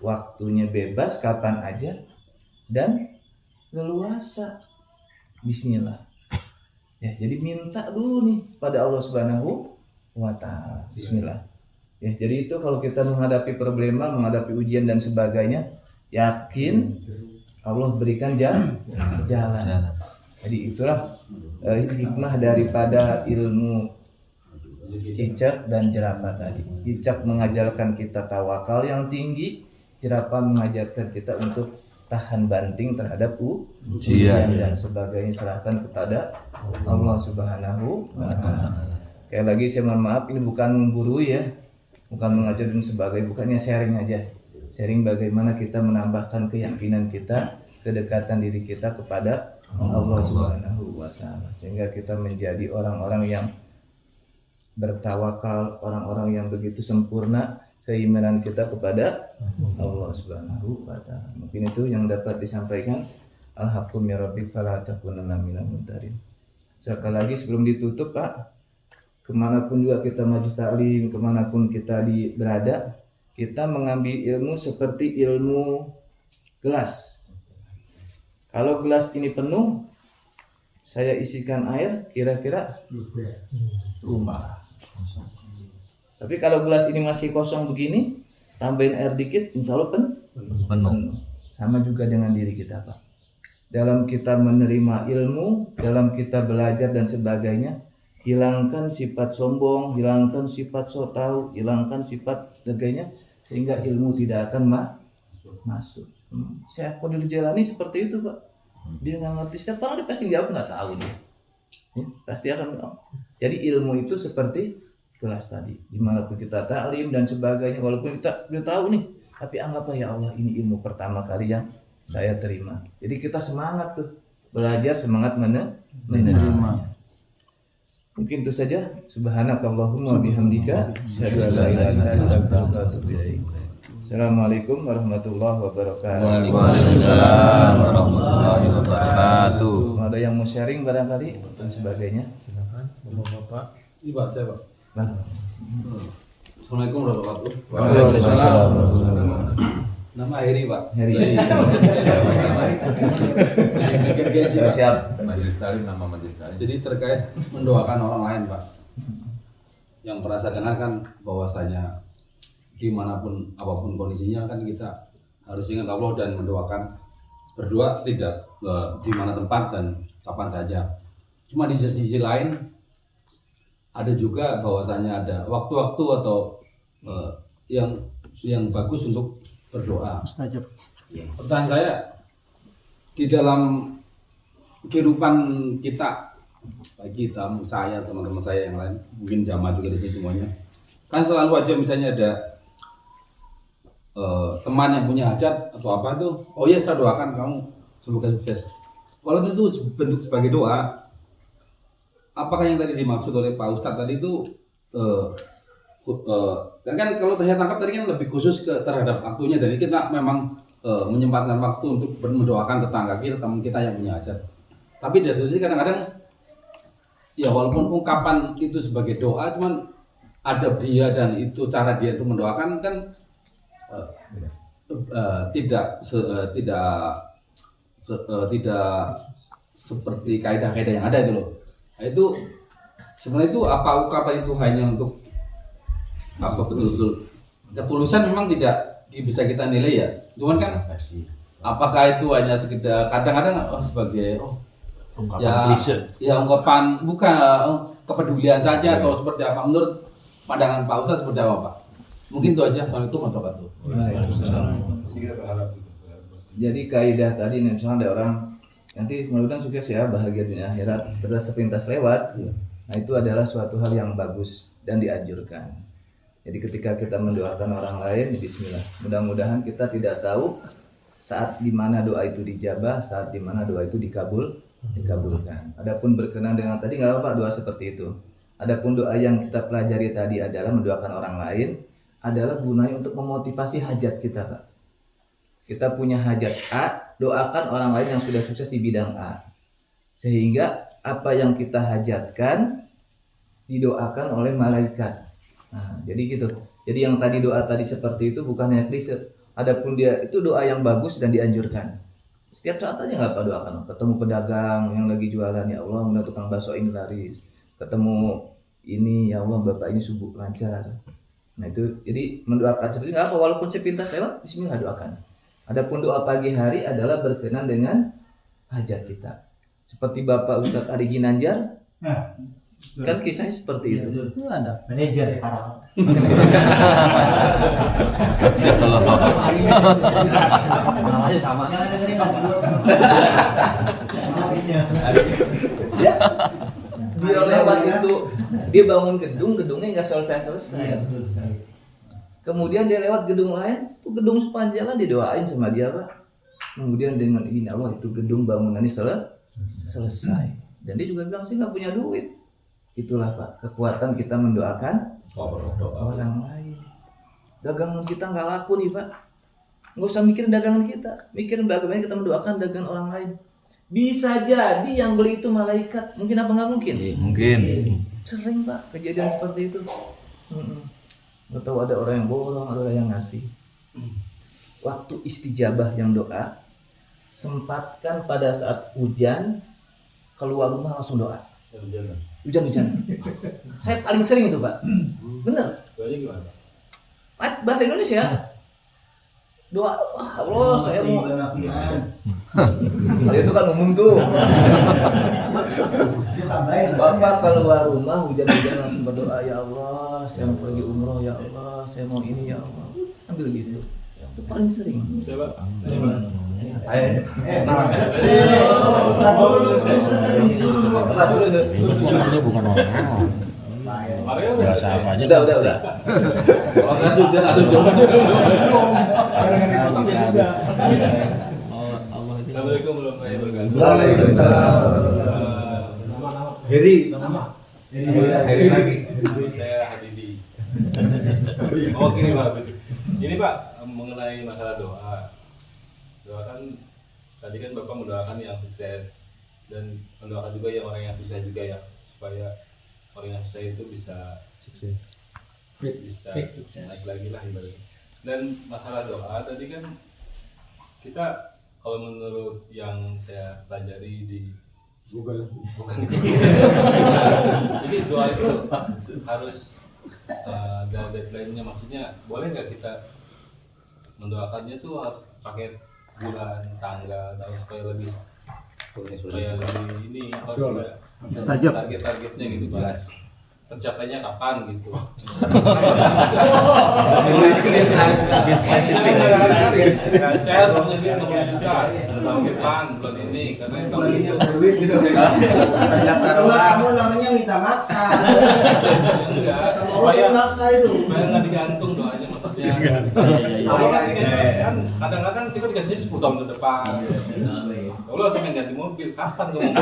waktunya bebas kapan aja dan leluasa. Bismillah. Ya, jadi minta dulu nih pada Allah Subhanahu wa Ta'ala. Bismillah. Ya, jadi itu kalau kita menghadapi problema, menghadapi ujian dan sebagainya, yakin Allah berikan jalan. Jadi itulah hikmah daripada ilmu cicak dan jerapah tadi. Cicak mengajarkan kita tawakal yang tinggi, jerapah mengajarkan kita untuk tahan banting terhadap ujian dan sebagainya, serahkan kepada Allah Subhanahu wa Ta'ala. Sekali lagi saya mohon maaf, ini bukan menggurui ya, bukan mengajar dan sebagainya, bukannya sharing aja. Sharing bagaimana kita menambahkan keyakinan kita, kedekatan diri kita kepada Allah Subhanahu wa Ta'ala, sehingga kita menjadi orang-orang yang bertawakal, orang-orang yang begitu sempurna keimanan kita kepada Allah Subhanahu wa Ta'ala. Mungkin itu yang dapat disampaikan. Al-haqqu min rabbik fala takunanna minal mumtarin. Sekali lagi sebelum ditutup Pak, kemanapun juga kita majlis taklim, kemanapun kita berada, kita mengambil ilmu seperti ilmu gelas. Kalau gelas ini penuh, saya isikan air, kira-kira rumah. Tapi kalau gelas ini masih kosong begini, tambahin air dikit, insya Allah penuh. Sama juga dengan diri kita Pak. Dalam kita menerima ilmu, dalam kita belajar dan sebagainya, hilangkan sifat sombong, hilangkan sifat so tahu, hilangkan sifat sebagainya, sehingga ilmu tidak akan masuk. Saya kok dijalani seperti itu Pak. Dia nggak ngerti, setiap orang dia pasti jawab nggak tahu dia. Ya, pasti akan. Jadi ilmu itu seperti gelas tadi. Dimanapun kita taklim dan sebagainya, walaupun kita sudah tahu nih, tapi anggaplah ya Allah ini ilmu pertama kali yang saya terima. Jadi kita semangat tuh belajar, semangat menerima. Mungkin itu saja. Subhanakallahumma bihamdika asyhadu an la ilaha illa anta astaghfiruka wa atubu ilaik. Assalamualaikum warahmatullahi wabarakatuh. Waalaikumsalam warahmatullahi wabarakatuh. Ada yang mau sharing barangkali dan sebagainya? Silakan, Bapak. Ini Pak, saya Pak. Nah. Assalamualaikum warahmatullahi wabarakatuh. Waalaikumsalam. Nama Heri Pak. Heri. Siap. Majelis Taklim, nama Majelis Taklim. Jadi terkait mendoakan orang lain Pak. Yang pernah saya dengar kan bahwasanya dimanapun apapun kondisinya kan kita harus ingat Allah dan mendoakan, berdoa tidak di mana tempat dan kapan saja. Cuma di sisi lain ada juga bahwasanya ada waktu-waktu atau yang bagus untuk berdoa. Mustajab. Pertanyaan saya, di dalam kehidupan kita, baik kita, saya, teman-teman saya yang lain, mungkin jamaah juga di sini semuanya, kan selalu aja misalnya ada teman yang punya hajat atau apa itu, oh ya saya doakan kamu semoga sukses. Kalau itu bentuk sebagai doa, apakah yang tadi dimaksud oleh Pak Ustadz tadi itu kan kalau saya tangkap tadi kan lebih khusus terhadap waktunya, dan kita memang menyempatkan waktu untuk mendoakan tetangga kita, teman kita yang punya hajat. Tapi di sisi kadang-kadang ya walaupun ungkapan itu sebagai doa, cuman ada dia dan itu cara dia itu mendoakan kan tidak seperti kaidah-kaidah yang ada itu loh. Nah, itu sebenarnya itu apa ungkapan itu hanya untuk apa betul-betul ketulusan, memang tidak bisa kita nilai ya. Cuman kan apakah itu hanya sekedar kadang-kadang sebagai ungkapan bukan kepedulian saja atau seperti apa, menurut pandangan Pak Ustadz seperti apa Pak? Mungkin itu aja. Assalamualaikum warahmatullahi wabarakatuh. Jadi kaidah tadi misalnya ada orang nanti mudah-mudahan sukses ya, bahagia dunia akhirat, sepintas lewat. Nah itu adalah suatu hal yang bagus dan dianjurkan. Jadi ketika kita mendoakan orang lain, bismillah. Mudah-mudahan kita tidak tahu saat di mana doa itu dijabah, saat di mana doa itu dikabulkan. Adapun berkenan dengan tadi nggak apa-apa doa seperti itu. Adapun doa yang kita pelajari tadi adalah mendoakan orang lain, adalah gunanya untuk memotivasi hajat kita, Pak. Kita punya hajat A, doakan orang lain yang sudah sukses di bidang A. Sehingga apa yang kita hajatkan didoakan oleh malaikat. Nah, jadi gitu. Jadi yang tadi doa tadi seperti itu bukan hanya klise. Adapun dia itu doa yang bagus dan dianjurkan. Setiap saat aja nggak apa doakan. Ketemu pedagang yang lagi jualan, ya Allah mudah tukang bakso ini laris. Ketemu ini, ya Allah bapak ini subuh lancar. Nah itu jadi mendoakan seperti nggak apa, walaupun sepintas lewat, bismillah doakan. Adapun doa pagi hari adalah berkenan dengan hajat kita. Seperti Bapak Ustadz Ari Ginanjar, kan kisahnya seperti itu. Itu ada manajer sekarang. Siapa lo? Namanya sama. Jangan dengerin Bang Dudut. Ya, dia lewat itu, dia bangun gedung, gedungnya nggak selesai. Kemudian dia lewat gedung lain, itu gedung sepanjang jalan didoain sama dia, Pak. Kemudian dengan ini Allah itu gedung bangunannya selesai. Dan dia juga bilang sih nggak punya duit. Itulah Pak kekuatan kita mendoakan orang lain. Dagangan kita nggak laku nih Pak. Nggak usah mikirin dagangan kita, mikirin bagaimana kita mendoakan dagangan orang lain. Bisa jadi yang beli itu malaikat, mungkin apa nggak mungkin? Mungkin. Sering Pak kejadian seperti itu. Nggak tahu ada orang yang bolong, ada orang yang ngasih. Waktu istijabah yang doa, sempatkan pada saat hujan keluar rumah langsung doa. Hujan. Saya paling sering itu Pak. Bener. Doanya gimana? Bahasa Indonesia. Doa, Allah saya mau. Dia suka ngomong tuh. Bapak keluar rumah hujan-hujan langsung berdoa, ya Allah, saya mau pergi umroh, ya Allah, saya mau ini ya Allah. Ambil gitu. Itu paling sering. Coba. Ini bukan orang biasa apa aja. Udah. Kalau saya sudah atau coba. Assalamualaikum warahmatullahi wabarakatuh. Heri. Heri lagi. Saya Hadibi. Oke Pak. Ini Pak mengenai masalah doa. Doa kan tadi kan Bapak mendoakan yang sukses dan mendoakan juga yang orang yang susah juga ya, supaya orang yang susah itu bisa sukses. Bisa naik lagi lah ibaratnya. Dan masalah doa tadi kan kita kalau menurut yang saya pelajari di Google bukan jadi doa itu harus ada deadline-nya, maksudnya boleh nggak kita mendoakannya tuh harus pakai bulan, tanggal, tahun supaya lebih ini apa target-targetnya gitu Pak. Tercapainya kapan gitu. Saya harus lebih 60 juta tahun depan bulan ini karena tahun ini duit gitu. Kamu namanya minta maksa. Supaya maksa itu. supaya nggak digantung doanya maksudnya. Kan kadang-kadang kita dikasih 10 tahun ke depan. Kalau sampai ganti mobil, kapan kamu?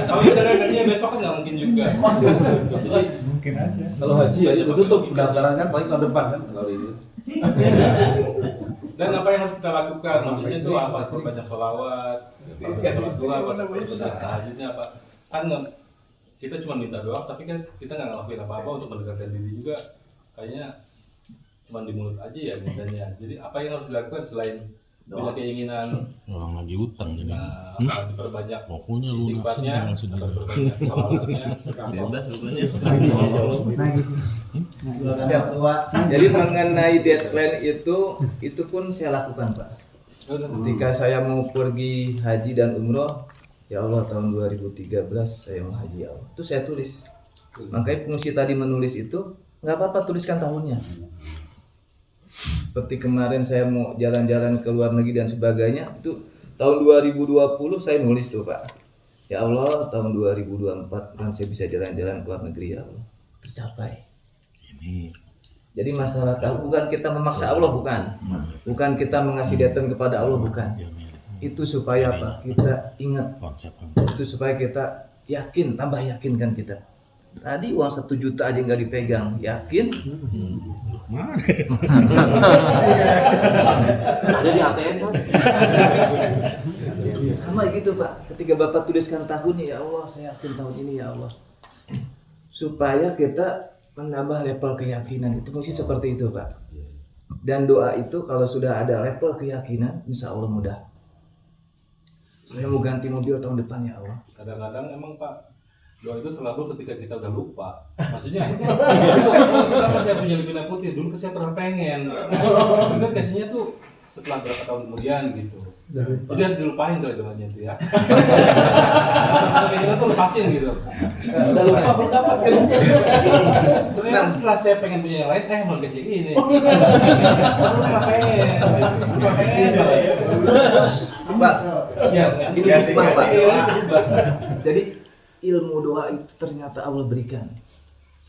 Kalau kita gantinya besok kan nggak mungkin juga. Jadi Mungkin aja. Kalau haji ya itu tutup pendaftaran kan paling tahun depan kan kalau ini. dan apa yang harus kita lakukan? Maksudnya itu apa? Banyak sholawat, doa, tahajudnya apa? Kan kita cuma minta doa, tapi kan kita nggak ngelakuin apa-apa untuk mendekatkan diri juga. Kayaknya cuma di mulut aja ya mintanya. Jadi apa yang harus dilakukan selain punya keinginan Orang lagi utang jadi. diperbanyak Pokoknya lu istighfarnya, langsung jangan sedih. diperbanyak sholawatnya. Siap, Pak. Jadi mengenai deadline itu pun saya lakukan Pak. Ketika saya mau pergi haji dan umroh, ya Allah tahun 2013 saya mau haji ya Allah. Itu saya tulis. Makanya fungsi tadi menulis itu nggak apa-apa tuliskan tahunnya. Seperti kemarin saya mau jalan-jalan ke luar negeri dan sebagainya, itu tahun 2020 saya nulis tuh Pak. Ya Allah tahun 2024 dan saya bisa jalan-jalan ke luar negeri ya Allah. Tercapai. Ini Jadi masalah tahu bukan kita memaksa Allah, bukan kita mengasih datang kepada Allah, bukan. Itu supaya apa? Kita ingat, konsep. itu supaya kita yakin, tambah yakin kan kita. Tadi uang 1 juta aja nggak dipegang, yakin? Ada di ATM kan? Sama gitu Pak, ketika Bapak tuliskan tahun ya Allah, saya yakin tahun ini ya Allah. Supaya kita menambah level keyakinan, itu mesti seperti itu Pak. Dan doa itu kalau sudah ada level keyakinan, insya Allah mudah. Saya mau ganti mobil tahun depan ya Allah. Kadang-kadang emang Pak, doa itu terlalu ketika kita udah lupa. Maksudnya kita masih punya lebih putih dulu, saya pernah pengen. Kan biasanya tuh setelah berapa tahun kemudian gitu. Jadi harus dilupain tuh doanya itu ya. Kayak kita tuh lepasin gitu. Udah lupa belum dapat kan? Ternyata setelah saya pengen punya yang lain, malah kayak gini. Lupa pengen. Pak, Ya, ini hikmah Pak. Jadi ilmu doa itu ternyata Allah berikan.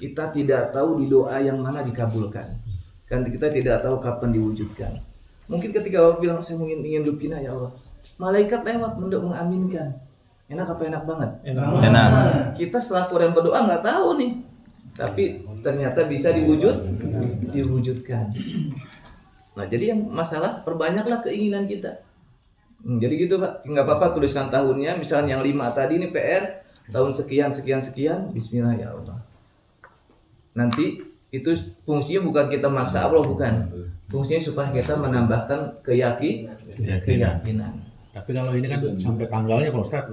Kita tidak tahu di doa yang mana dikabulkan. Kan kita tidak tahu kapan diwujudkan. Mungkin ketika Allah bilang saya ingin lupina ya Allah, malaikat lewat untuk mengaminkan. Enak apa enak banget? Enak. Kita selaku orang berdoa nggak tahu nih, tapi ternyata bisa diwujudkan. Nah jadi yang masalah perbanyaklah keinginan kita. Jadi gitu Pak, nggak apa-apa tuliskan tahunnya, misalnya yang 5 tadi ini PR tahun sekian, Bismillah ya Allah. Nanti itu fungsinya bukan kita maksa Allah, bukan. Fungsinya supaya kita menambahkan keyakinan. Tapi kalau ini kan sampai tanggalnya Pak Ustadz.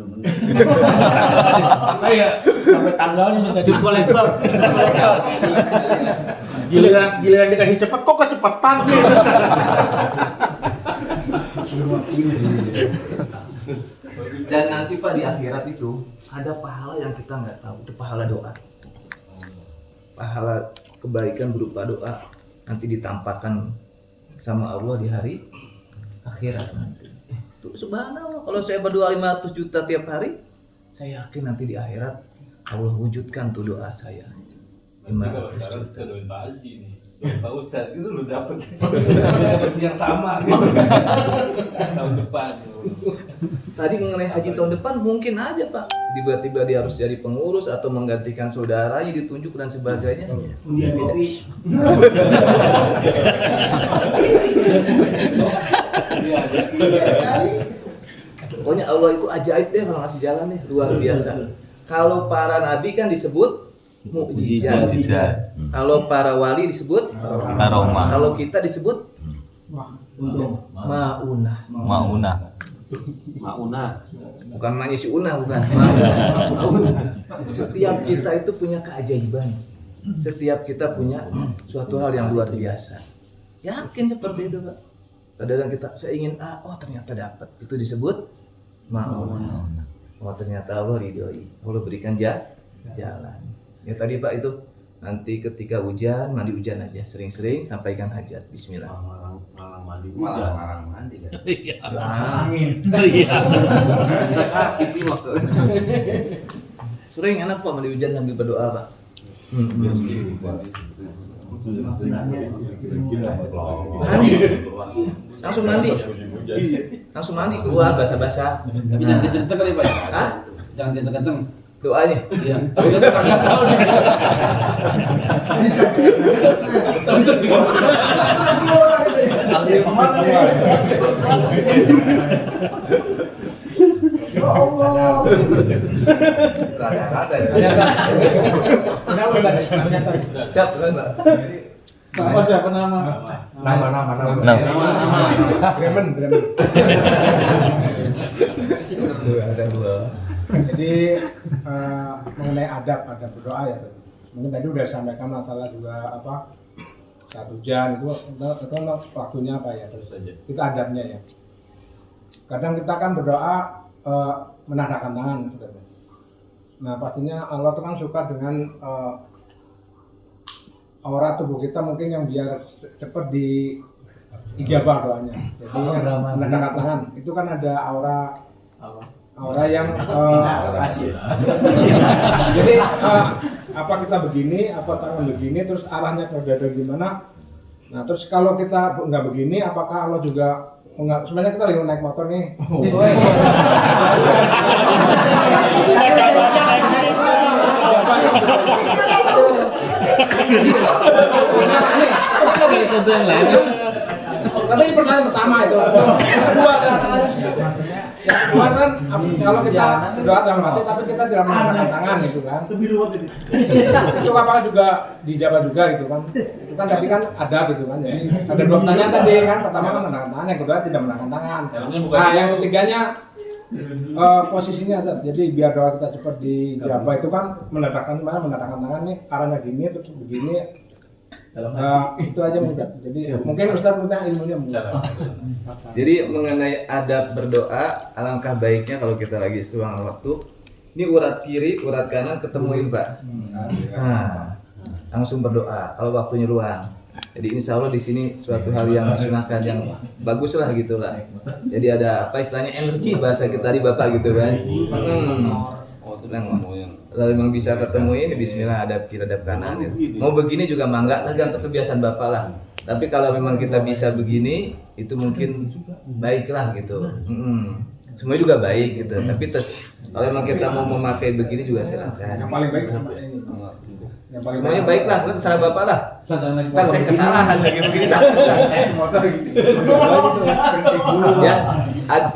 Kita ya sampai tanggalnya minta di kolektor. Giliran dikasih cepet kok kecepatan gitu. Dan nanti Pak di akhirat itu ada pahala yang kita nggak tahu, itu pahala doa. Pahala kebaikan berupa doa nanti ditampakkan sama Allah di hari akhirat nanti. Tuh subhanallah, kalau saya berdoa 500 juta tiap hari, saya yakin nanti di akhirat Allah wujudkan tuh doa saya. Kalau 500 sekarang juta. kita doain Pak Haji nih, doain Pak Ustadz itu lu dapet yang sama gitu. Tahun depan. Tadi mengenai haji tahun depan mungkin aja Pak, tiba-tiba dia harus jadi pengurus atau menggantikan saudaranya, ditunjuk dan sebagainya. Undian kopi. Pokoknya Allah itu ajaib deh kalau ngasih jalan nih, luar biasa. Kalau para nabi kan disebut mukjizat. Kalau para wali disebut Aroma. Kalau kita disebut Untung. maunah. Mauna. Bukan manyisi unah, bukan. Maunah. Setiap kita itu punya keajaiban. Setiap kita punya suatu hal yang luar biasa. Yakin seperti itu Pak. Kadang-kadang kita saya ingin oh ternyata dapat. Itu disebut maunah. Oh ternyata Allah ridhoi. Allah berikan jalan. Ya tadi Pak itu nanti ketika hujan, mandi hujan aja, sering-sering sampaikan hajat. Bismillah. Malang mandi hujan. Malang mandi kan. Angin. Kita sakit nih waktu. Sering enak Pak mandi hujan sambil berdoa Pak. Mandi. Langsung mandi keluar basah-basah. Tapi jangan kenceng-kenceng kali Pak. Hah? Jangan kenceng-kenceng. Doanya. Iya. Tapi kan nggak tahu nih. Bisa. Ya Allah. Siap kan Pak? Nama siapa nama? Ada dua. Jadi mengenai adab berdoa ya, mungkin tadi udah disampaikan masalah juga apa 1 jam itu waktunya apa ya, terus saja itu adabnya ya. Kadang kita kan berdoa menadahkan tangan gitu. Nah pastinya Allah tuh kan suka dengan aura tubuh kita mungkin yang biar cepet di ijabah doanya. Jadi menadahkan tangan itu kan ada aura yang jadi apa kita begini, apa tangan begini, terus arahnya ke dada gimana. Nah terus kalau kita nggak begini, apakah Allah juga enggak? Sebenarnya kita lagi naik motor nih. Itu yang lain. Tapi ini pertanyaan pertama itu. Kedua kan. Kedua kan kalau kita doa dalam hati tapi kita tidak menggunakan tangan gitu kan. Lebih ruwet ini. Itu apakah juga dijawab juga gitu kan? Itu kan tadi kan ada gitu kan. Jadi ada dua pertanyaan tadi kan. Pertama kan menggunakan tangan, yang kedua tidak menggunakan tangan. Nah, yang ketiganya posisinya ada. Jadi biar doa kita cepat dijawab itu kan mendatangkan tangan nih arahnya gini terus begini. Itu aja mungkin. Jadi mungkin Ustaz punya ilmunya mungkin. Jadi mengenai adab berdoa, alangkah baiknya kalau kita lagi seluang waktu, ini urat kiri, urat kanan ketemuin Pak. Nah, langsung berdoa kalau waktunya luang. Jadi insya Allah di sini suatu hal yang disunahkan yang bagus lah gitulah. Jadi ada apa istilahnya energi bahasa kita di Bapak gitu kan. Lalu memang bisa ketemu ini Bismillah adab kiri adab kanan gitu. Mau begini juga mangga tergantung kebiasaan Bapak lah. Tapi kalau memang kita bisa begini itu mungkin baiklah gitu. Semua juga baik gitu. Tapi kalau memang kita mau memakai begini juga silakan. Yang paling baik sama ini. Yang paling Semuanya baiklah, kan terserah Bapak lah. Ntar saya kesalahan lagi begini. Motor gitu. Ya,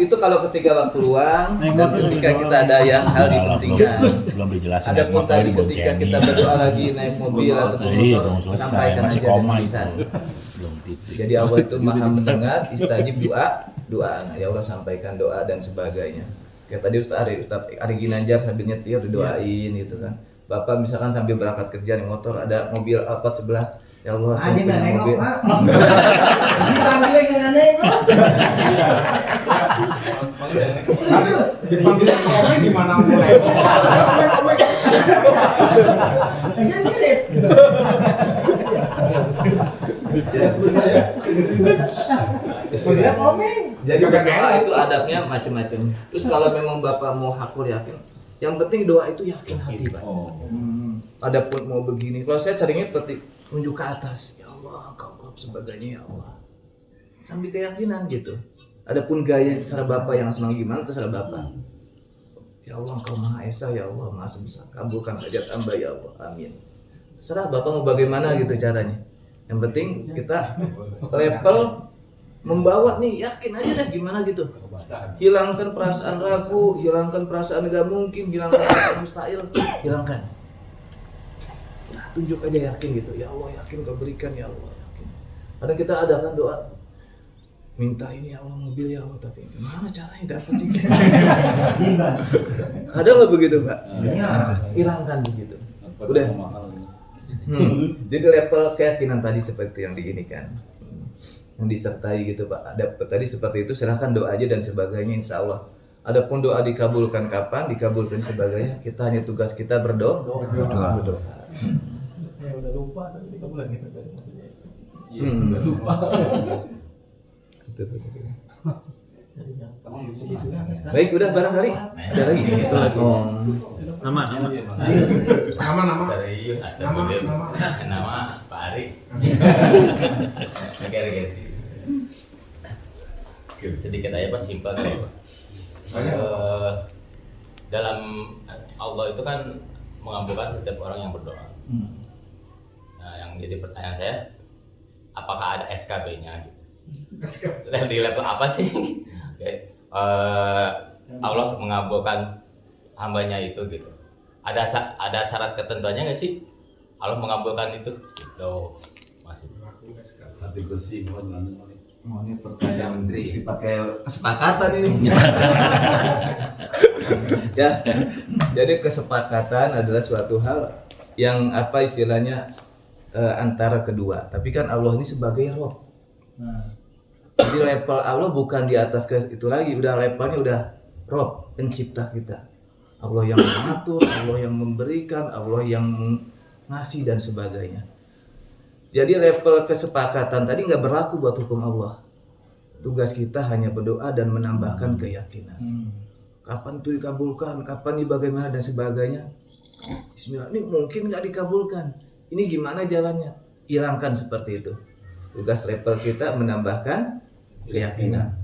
itu kalau ketika waktu luang dan ketika kita ada yang hal dipentingkan. Belum dijelasin. Ada pun tadi ketika kita berdoa lagi naik mobil atau belum motor, selesai, sampaikan masih aja koma dan itu. lisan. Belum titik. Jadi Allah itu maha mendengar, istajib doa. Ya Allah sampaikan doa dan sebagainya. Kayak tadi Ustaz Ari Ginanjar sambil nyetir didoain gitu kan. Bapak misalkan sambil berangkat kerja di motor ada mobil Alphard sebelah. Ya Allah, saya Adi nggak punya nengok mobil. Pak. Dipanggilnya nggak nengok. dipanggil orang gimana mulai? Kan mirip. Bismillah. Komen. Jadi berdoa itu adabnya macam-macam. Terus kalau memang Bapak mau hakul yakin, yang penting doa itu yakin hati Pak. Adapun mau begini, kalau saya seringnya seperti tunjuk ke atas, ya Allah, Engkau sebagainya ya Allah. Sambil keyakinan gitu. Adapun gaya terserah Bapak yang senang gimana terserah Bapak. Ya Allah, Engkau Maha Esa, ya Allah, Maha Sebesar. Kabulkan hajat hamba ya Allah. Amin. Terserah Bapak mau bagaimana gitu caranya. Yang penting kita level membawa nih, yakin aja deh gimana gitu. Hilangkan perasaan ragu, hilangkan perasaan gak mungkin, hilangkan perasaan mustahil, hilangkan. Nah, tunjuk aja yakin gitu. Ya Allah, yakin Kau berikan ya Allah, yakin. Kadang kita ada kan doa, minta ini ya Allah mobil ya Allah, tapi gimana caranya dapat ini? Ada nggak begitu Pak? Hilangkan begitu. Udah. Jadi level keyakinan tadi seperti yang diinikan, yang disertai gitu Pak. Ada tadi seperti itu, silahkan doa aja dan sebagainya insya Allah. Adapun doa dikabulkan kapan, dikabulkan sebagainya, kita hanya tugas kita berdoa. Ya udah lupa tadi kita bilang gitu kan maksudnya. Udah lupa. Baik, udah barangkali ada lagi. Itu lagi. Nama. Serius, astagfirullah. Nama Pak Ari. Sedikit aja Pak, simpel kali Pak. Dalam Allah itu kan mengabulkan setiap orang yang berdoa. Nah, yang jadi pertanyaan saya, apakah ada SKB-nya? Di level apa sih? Allah mengabulkan hambanya itu gitu. Ada syarat ketentuannya nggak sih? Allah mengabulkan itu? Tuh, masih. Nanti bersih, Oh, ini pertanyaan menteri dipakai kesepakatan ini. Ya, jadi kesepakatan adalah suatu hal yang apa istilahnya antara kedua. Tapi kan Allah ini sebagai Rob. Jadi level Allah bukan di atas itu lagi, udah levelnya udah Rob, pencipta kita. Allah yang mengatur, Allah yang memberikan, Allah yang ngasih dan sebagainya. Jadi level kesepakatan tadi nggak berlaku buat hukum Allah. Tugas kita hanya berdoa dan menambahkan keyakinan. Kapan itu dikabulkan, kapan ini bagaimana dan sebagainya. Bismillah, ini mungkin nggak dikabulkan. Ini gimana jalannya? Hilangkan seperti itu. Tugas level kita menambahkan keyakinan.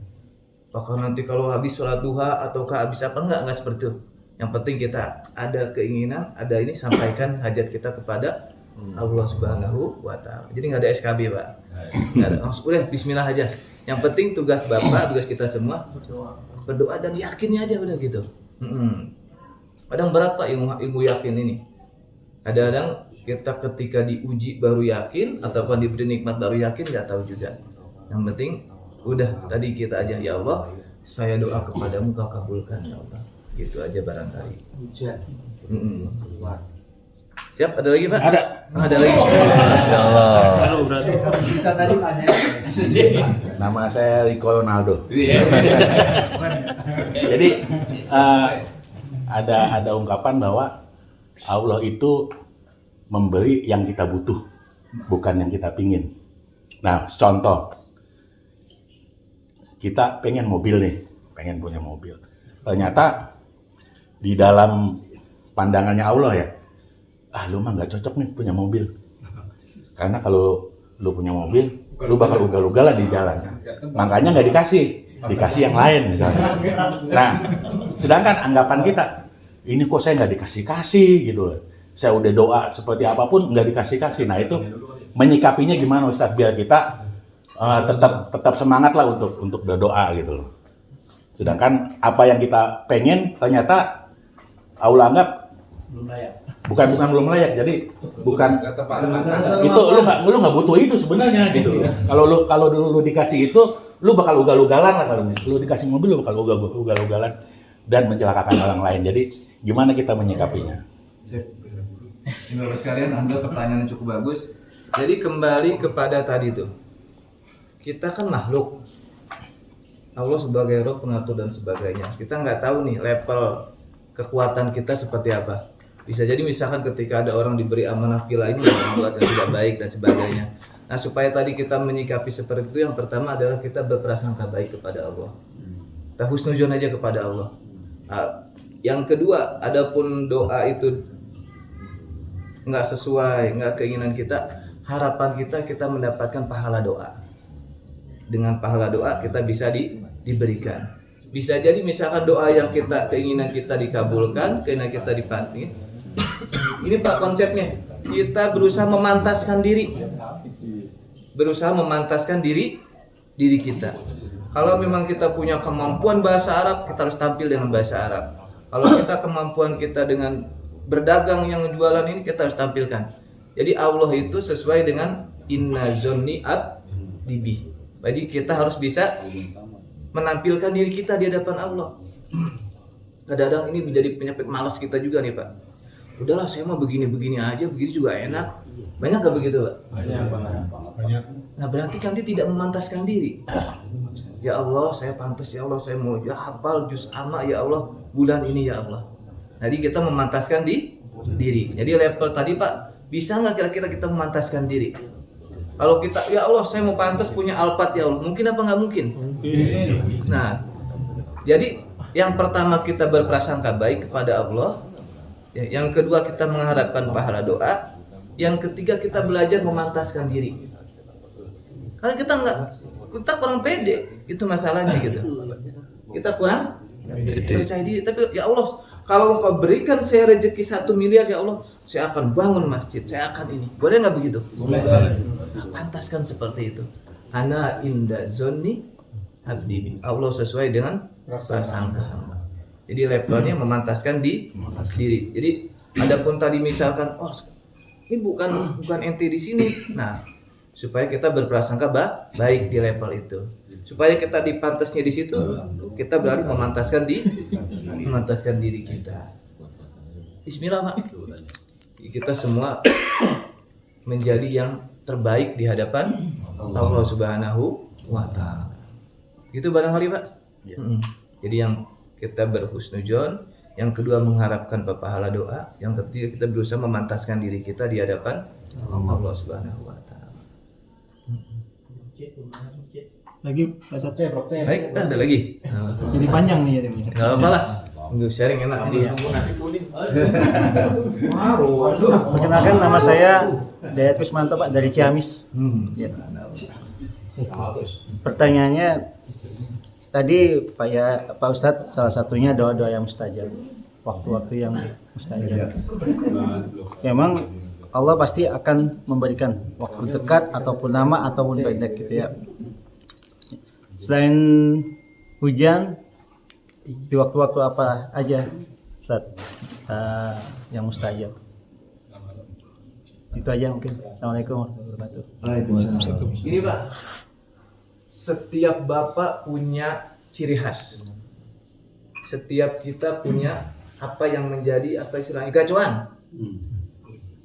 Apakah nanti kalau habis sholat duha ataukah habis apa enggak seperti itu. Yang penting kita ada keinginan, ada ini sampaikan hajat kita kepada Allah Subhanahu wa Ta'ala. Jadi nggak ada SKB, Pak. Nggak ada. Udah Bismillah aja. Yang penting tugas Bapak, tugas kita semua berdoa dan yakinnya aja udah gitu. Kadang berat Pak ilmu yakin ini. Kadang-kadang kita ketika diuji baru yakin ataupun diberi nikmat baru yakin nggak tahu juga. Yang penting udah tadi kita aja, ya Allah, saya doa kepadamu kau kabulkan ya Allah. Gitu aja barangkali. Siap, ada lagi Pak? Ada lagi. Masyaallah. Kita tadi tanya. Nama saya Rico Ronaldo. Jadi ada ungkapan bahwa Allah itu memberi yang kita butuh, bukan yang kita pingin. Nah, contoh, kita pengen mobil nih, pengen punya mobil. Ternyata di dalam pandangannya Allah ya, lu mah nggak cocok nih punya mobil. Karena kalau lu punya mobil, lu bakal ugal-ugalan di jalan. Makanya nggak dikasih yang lain misalnya. Nah, sedangkan anggapan kita, ini kok saya nggak dikasih gitu loh. Saya udah doa seperti apapun nggak dikasih. Nah itu menyikapinya gimana Ustadz biar kita tetap semangat lah untuk berdoa gitu loh. Sedangkan apa yang kita pengen ternyata Allah anggap bukan belum layak. Jadi bukan itu lu nggak butuh itu sebenarnya gitu. Kalau lu dikasih itu, lu bakal ugal-ugalan lah. Kalau lu dikasih mobil, lu bakal ugal-ugalan dan mencelakakan orang lain. Jadi gimana kita menyikapinya? Bapak sekalian, alhamdulillah pertanyaan yang cukup bagus. Jadi kembali kepada tadi tuh, kita kan makhluk, Allah sebagai roh pengatur dan sebagainya. Kita nggak tahu nih level kekuatan kita seperti apa. Bisa jadi misalkan ketika ada orang diberi amanah pila ini membuat yang tidak baik dan sebagainya. Nah supaya tadi kita menyikapi seperti itu, yang pertama adalah kita berprasangka baik kepada Allah. Kita husnuzon aja kepada Allah. Nah, yang kedua, adapun doa itu nggak sesuai, nggak keinginan kita, harapan kita mendapatkan pahala doa. Dengan pahala doa kita bisa diberikan. Bisa jadi misalkan doa yang keinginan kita dikabulkan, keinginan kita dipanti. Ini Pak konsepnya, kita berusaha memantaskan diri. Berusaha memantaskan diri kita. Kalau memang kita punya kemampuan bahasa Arab, kita harus tampil dengan bahasa Arab. Kalau kita kemampuan kita dengan berdagang yang jualan ini, kita harus tampilkan. Jadi Allah itu sesuai dengan inna zonni abdi. Jadi kita harus bisa menampilkan diri kita di hadapan Allah. Kadang-kadang ini menjadi penyakit malas kita juga nih Pak. Udahlah saya mau begini-begini aja, begini juga enak. Banyak gak begitu Pak? Banyak. Nah berarti kan dia tidak memantaskan diri. Ya Allah saya pantas, ya Allah saya mau hafal juz amma, ya Allah bulan ini ya Allah. Jadi kita memantaskan diri. Jadi level tadi Pak, bisa nggak kira-kira kita memantaskan diri? Kalau kita, ya Allah saya mau pantas punya Alphard ya Allah, mungkin apa nggak mungkin? Nah, jadi yang pertama kita berprasangka baik kepada Allah. Yang kedua kita mengharapkan pahala doa. Yang ketiga kita belajar memantaskan diri. Karena kita kurang pede, itu masalahnya gitu. Kita kurang percaya diri. Tapi ya Allah, kalau Engkau berikan saya rezeki 1 miliar ya Allah, saya akan bangun masjid, saya akan ini. Boleh nggak begitu? Boleh. Nah, pantaskan seperti itu. Ana inda zonni abdi. Allah sesuai dengan prasangka. Jadi levelnya memantaskan diri. Jadi adapun tadi misalkan, oh ini bukan ente di sini. Nah, supaya kita berprasangka baik di level itu. Supaya kita dipantasnya di situ, kita beralih memantaskan diri kita. Bismillah Pak. Kita semua menjadi yang terbaik di hadapan Allah Subhanahu wa Ta'ala. Itu barangkali Pak. Jadi yang kita berhusnudzon, yang kedua mengharapkan pahala doa, yang ketiga kita berusaha memantaskan diri kita di hadapan Allah Subhanahu wa Ta'ala. Lagi Pak Satya. Baik, ada lagi. Jadi panjang nih jadinya. Enggak apa lah. Untuk sharing enak ini. Perkenalkan nama saya Dayat Kusmanto Pak dari Ciamis. Ya. Pertanyaannya tadi Pak Ustadz salah satunya doa-doa yang mustajab, waktu-waktu yang mustajab. Memang Allah pasti akan memberikan waktu dekat ataupun lama ataupun pendek gitu ya. Selain hujan, di waktu-waktu apa aja Ustaz yang mustajab? Itu aja mungkin. Assalamualaikum warahmatullahi wabarakatuh. Ini Pak, setiap bapak punya ciri khas. Setiap kita punya apa yang menjadi apa istilahnya gacuan.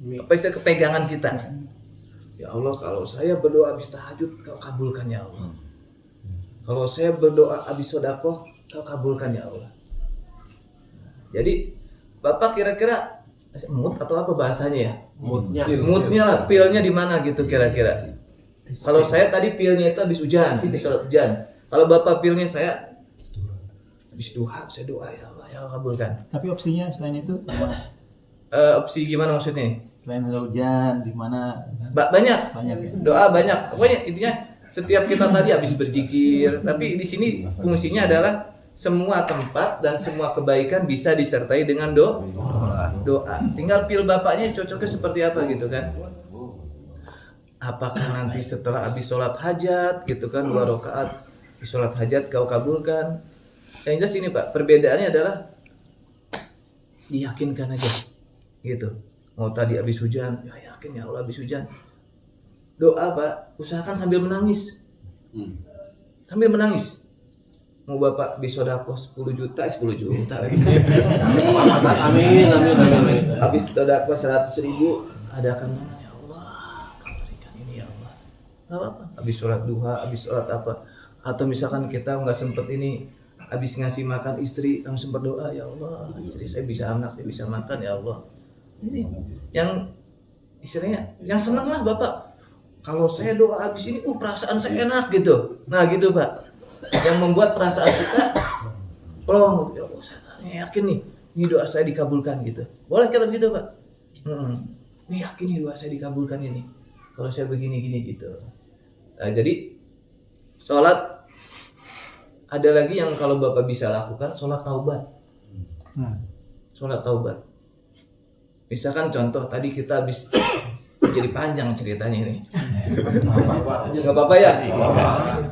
Apa istilah kepegangan kita. Ya Allah, kalau saya berdoa habis tahajud, kau kabulkan ya Allah. Kalau saya berdoa habis sedekah, kau kabulkan ya Allah. Jadi bapak kira-kira mood atau apa bahasanya ya? Moodnya lah, pilnya di mana gitu kira-kira. Kalau saya tadi pilnya itu habis hujan, habis sholat hujan. Kalau bapak pilnya saya habis duha, saya doa ya Allah, ya Allah kabulkan. Tapi opsinya selain itu apa? Opsi gimana maksudnya? Selain hujan di mana? Banyak. Banyak ya. Doa banyak. Pokoknya intinya setiap kita tadi habis berzikir, tapi di sini fungsinya adalah semua tempat dan semua kebaikan bisa disertai dengan doa. Tinggal pil bapaknya cocoknya seperti apa gitu kan? Apakah nanti setelah habis sholat hajat gitu kan 2 rakaat di sholat hajat kau kabulkan? Yang jelas ini Pak, perbedaannya adalah diyakinkan aja gitu. Mau tadi habis hujan, ya yakin ya Allah habis hujan. Doa Pak, usahakan sambil menangis. Sambil menangis. Mau Bapak habis sedekah 10 juta lagi. Amin. Habis sedekah 100.000, adakan mana ya Allah, kau berikan ini ya Allah. Enggak apa-apa. Habis sholat duha, habis sholat apa? Atau misalkan kita nggak sempet ini, habis ngasih makan istri, langsung berdoa ya Allah, istri saya bisa anak, saya bisa makan ya Allah. Ini yang istilahnya, yang senang lah Bapak. Kalau saya doa habis ini, perasaan saya enak gitu. Nah gitu Pak. Yang membuat perasaan kita, oh ya Allah, saya yakin nih, ini doa saya dikabulkan gitu. Boleh kita gitu Pak. Ini yakin nih doa saya dikabulkan ini. Kalau saya begini-gini gitu. Nah, jadi sholat ada lagi yang kalau Bapak bisa lakukan, sholat taubat. Sholat taubat. Misalkan contoh tadi kita habis jadi panjang ceritanya ini. Nggak apa-apa ya?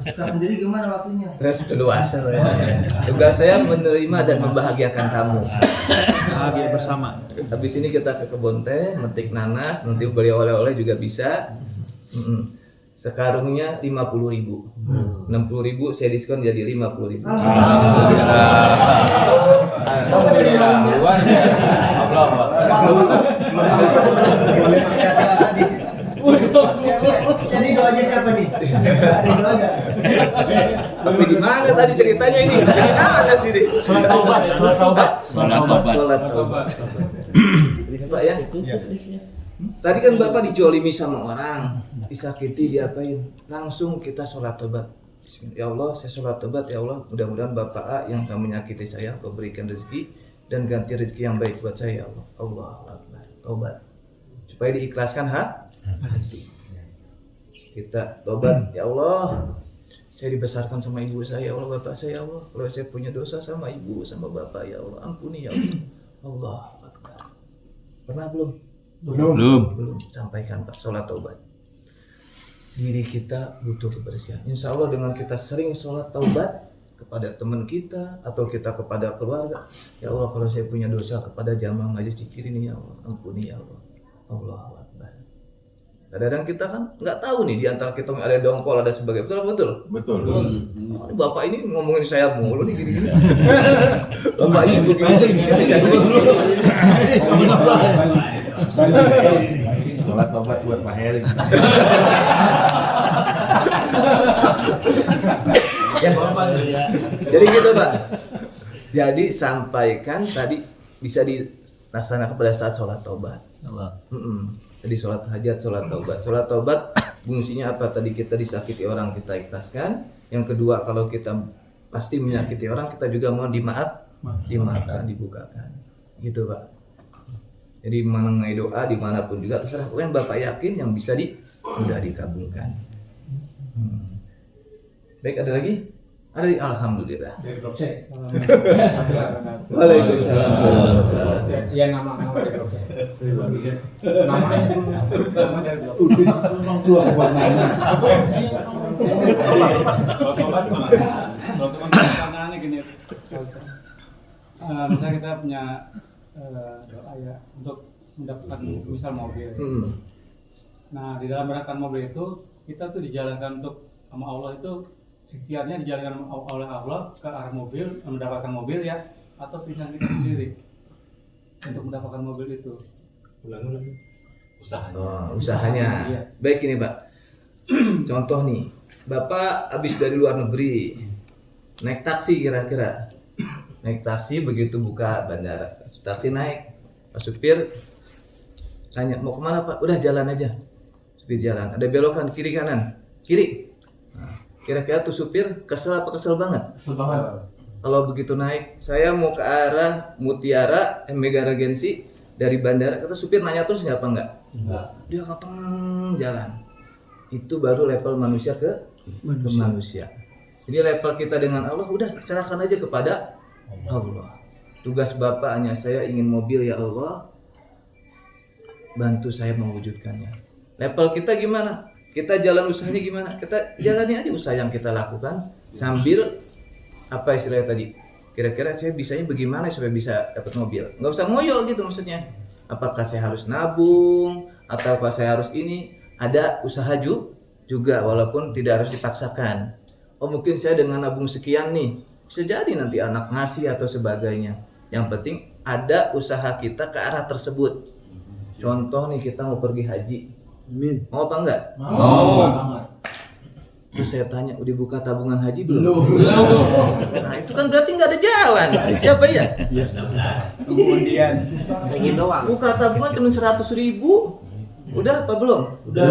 Saya sendiri gimana waktunya? Sudah luasa ya. Tugas saya menerima dan membahagiakan kamu. Bahagia bersama. Habis ini kita ke kebun teh, metik nanas, nanti beli oleh-oleh juga bisa. Sekarungnya 50.000. 60.000 saya diskon jadi 50.000. Luar biasa. Jadi doanya siapa nih? Ada doa nggak? Tapi gimana tadi ceritanya ini? Gimana sih ini? Sholat taubat. Sholat taubat. Pak ya. Tadi kan Bapak dijolimi sama orang, disakiti, diapain? Langsung kita sholat taubat. Ya Allah, saya sholat taubat ya Allah. Mudah-mudahan Bapak A yang telah menyakiti saya, Kau berikan rezeki dan ganti rezeki yang baik buat saya ya Allah. Allahu Akbar. Taubat. Supaya diikhlaskan hati. Kita taubat ya Allah. Saya dibesarkan sama ibu saya, ya Allah, bapak saya ya Allah. Kalau saya punya dosa sama ibu, sama bapak ya Allah, ampuni ya Allah. Allahu Akbar. Pernah belum? Belum. Sampaikan Pak, sholat taubat. Diri kita butuh kebersihan. Insya Allah dengan kita sering sholat taubat kepada teman kita atau kita kepada keluarga, ya Allah, kalau saya punya dosa kepada jamaah ngaji Cikir ini ya Allah, ampuni ya Allah. Allahu Akbar. Kadang-kadang kita kan nggak tahu nih di antara kita ada dongkol, ada sebagainya. Betul. Bapak ini ngomongin saya mulu nih gini-gini. Bapak ini begini. Sholat taubat buat Pak Heri. Ya, jadi gitu Pak. Jadi sampaikan tadi bisa dilaksanakan pada saat sholat taubat. Jadi sholat hajat, sholat taubat. Sholat taubat fungsinya apa? Tadi kita disakiti orang, kita ikhlaskan. Yang kedua, kalau kita pasti menyakiti orang, kita juga mau dimaafkan, dibukakan. Gitu Pak. Jadi mengenai doa dimanapun juga terserah. Pokoknya Bapak yakin yang bisa mudah dikabulkan. Baik, ada lagi? Ada, alhamdulillah. Dari Blok C. Waalaikumsalam. Ya nama dari Blok C. Namanya namanya Dua buat mainan. Kalau teman pertanyaannya gini, misalnya kita punya doa ya untuk mendapatkan misal mobil. Nah di dalam mendapatkan mobil itu kita tuh dijalankan untuk sama Allah itu ikhtiarnya dijalankan oleh Allah ke arah mobil mendapatkan mobil ya atau pilihan kita sendiri untuk mendapatkan mobil itu. Usahanya. Iya. Baik ini Pak. Contoh nih, Bapak habis dari luar negeri, naik taksi kira-kira. Naik taksi begitu buka bandara, taksi naik, Pak supir tanya mau kemana Pak? Udah jalan aja. Supir jalan, ada belokan kiri kanan, kiri. Nah, kira-kira tuh supir kesel apa kesel banget? Kesel banget. Kalau begitu naik, saya mau ke arah Mutiara, Megara Gensi dari bandara, kata supir nanya terus nggak apa enggak? Enggak. Dia keteng jalan. Itu baru level manusia ke manusia. Jadi level kita dengan Allah udah serahkan aja kepada Allah. Tugas Bapak hanya saya ingin mobil ya Allah, bantu saya mewujudkannya. Level kita gimana? Kita jalan usahanya gimana? Kita jalani aja usaha yang kita lakukan sambil apa istilahnya tadi? Kira-kira saya bisanya bagaimana supaya bisa dapat mobil? Nggak usah ngoyo gitu maksudnya. Apakah saya harus nabung atau apa saya harus ini? Ada usaha juga walaupun tidak harus dipaksakan. Oh mungkin saya dengan nabung sekian nih, bisa jadi nanti anak ngasih atau sebagainya. Yang penting ada usaha kita ke arah tersebut. Contoh nih kita mau pergi haji. Mau apa enggak? Mau. Terus saya tanya, udah buka tabungan haji belum? Nah itu kan berarti nggak ada jalan. Siapa ya? Kemudian pengen doang. Buka tabungan cuma 100.000. Udah apa belum? Udah.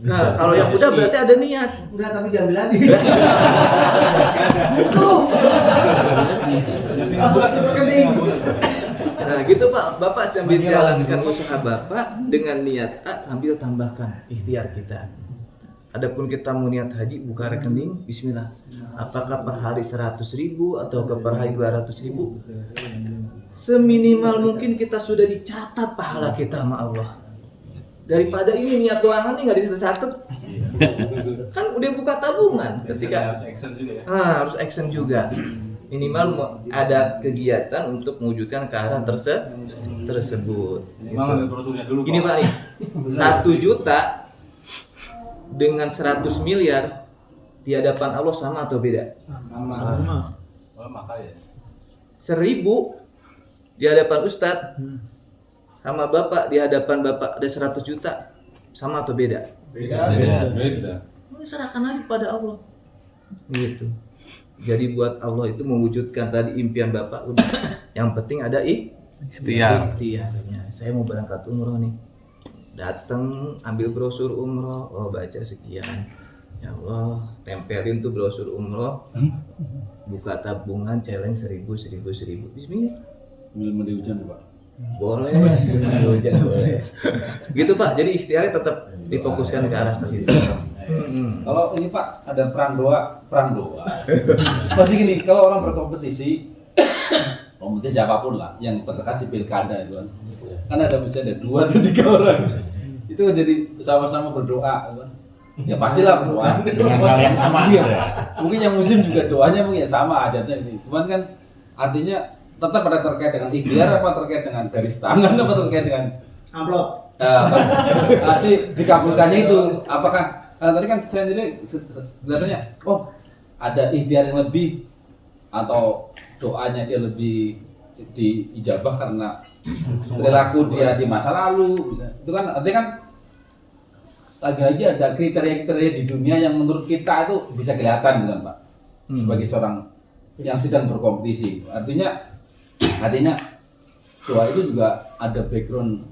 Nah kalau yang udah berarti ada niat. Enggak, tapi diambil lagi. Nah gitu Pak, Bapak sambil jalankan usaha Bapak dengan niat A sambil tambahkan ikhtiar kita. Adapun kita mau niat haji buka rekening, bismillah. Apakah per hari 100.000 atau per hari 200.000? Seminimal mungkin kita sudah dicatat pahala kita sama Allah. Daripada ini niat doang nih nggak dicatat. Kan udah buka tabungan ketika harus action juga ya. harus action juga. Minimal ada kegiatan untuk mewujudkan ke arah tersebut. Memang brosurnya dulu. Gini Pak nih, 1 juta dengan 100 miliar di hadapan Allah sama atau beda? Sama. Oh, makanya. 1.000 di hadapan Ustadz sama Bapak di hadapan Bapak ada 100 juta sama atau beda? Beda. Serahkan aja pada Allah. Gitu. Jadi buat Allah itu mewujudkan tadi impian Bapak udah. Yang penting ada ikhtiarnya. Saya mau berangkat umroh nih. Datang ambil brosur umroh, oh baca sekian. Ya Allah, tempelin tuh brosur umroh. Buka tabungan challenge 1.000. Bismillah. Sambil mandi hujan Pak. Boleh. Hujan boleh. Gitu Pak. Jadi ikhtiarnya tetap difokuskan ke arah ke situ. Kalau ini Pak ada perang doa. Masih gini, kalau orang berkompetisi, kompetisi apapun lah, yang terkasih pilkada itu kan ada misalnya ada 2 atau 3 orang, itu jadi sama-sama berdoa, kan? Ya pastilah berdoa dengan hal yang sama. Iya. Mungkin yang muslim juga doanya mungkin ya sama aja cuman kan artinya tetap ada terkait dengan ikhtiar apa terkait dengan garis tangan apa terkait dengan Amplop. sih dikabulkannya itu apakah tadi kan saya sendiri kelihatannya ada ikhtiar yang lebih atau doanya dia lebih diijabah karena perilaku dia di masa lalu itu kan artinya kan lagi-lagi ada kriteria-kriteria di dunia yang menurut kita itu bisa kelihatan kan Pak sebagai seorang yang sedang berkompetisi artinya doa itu juga ada background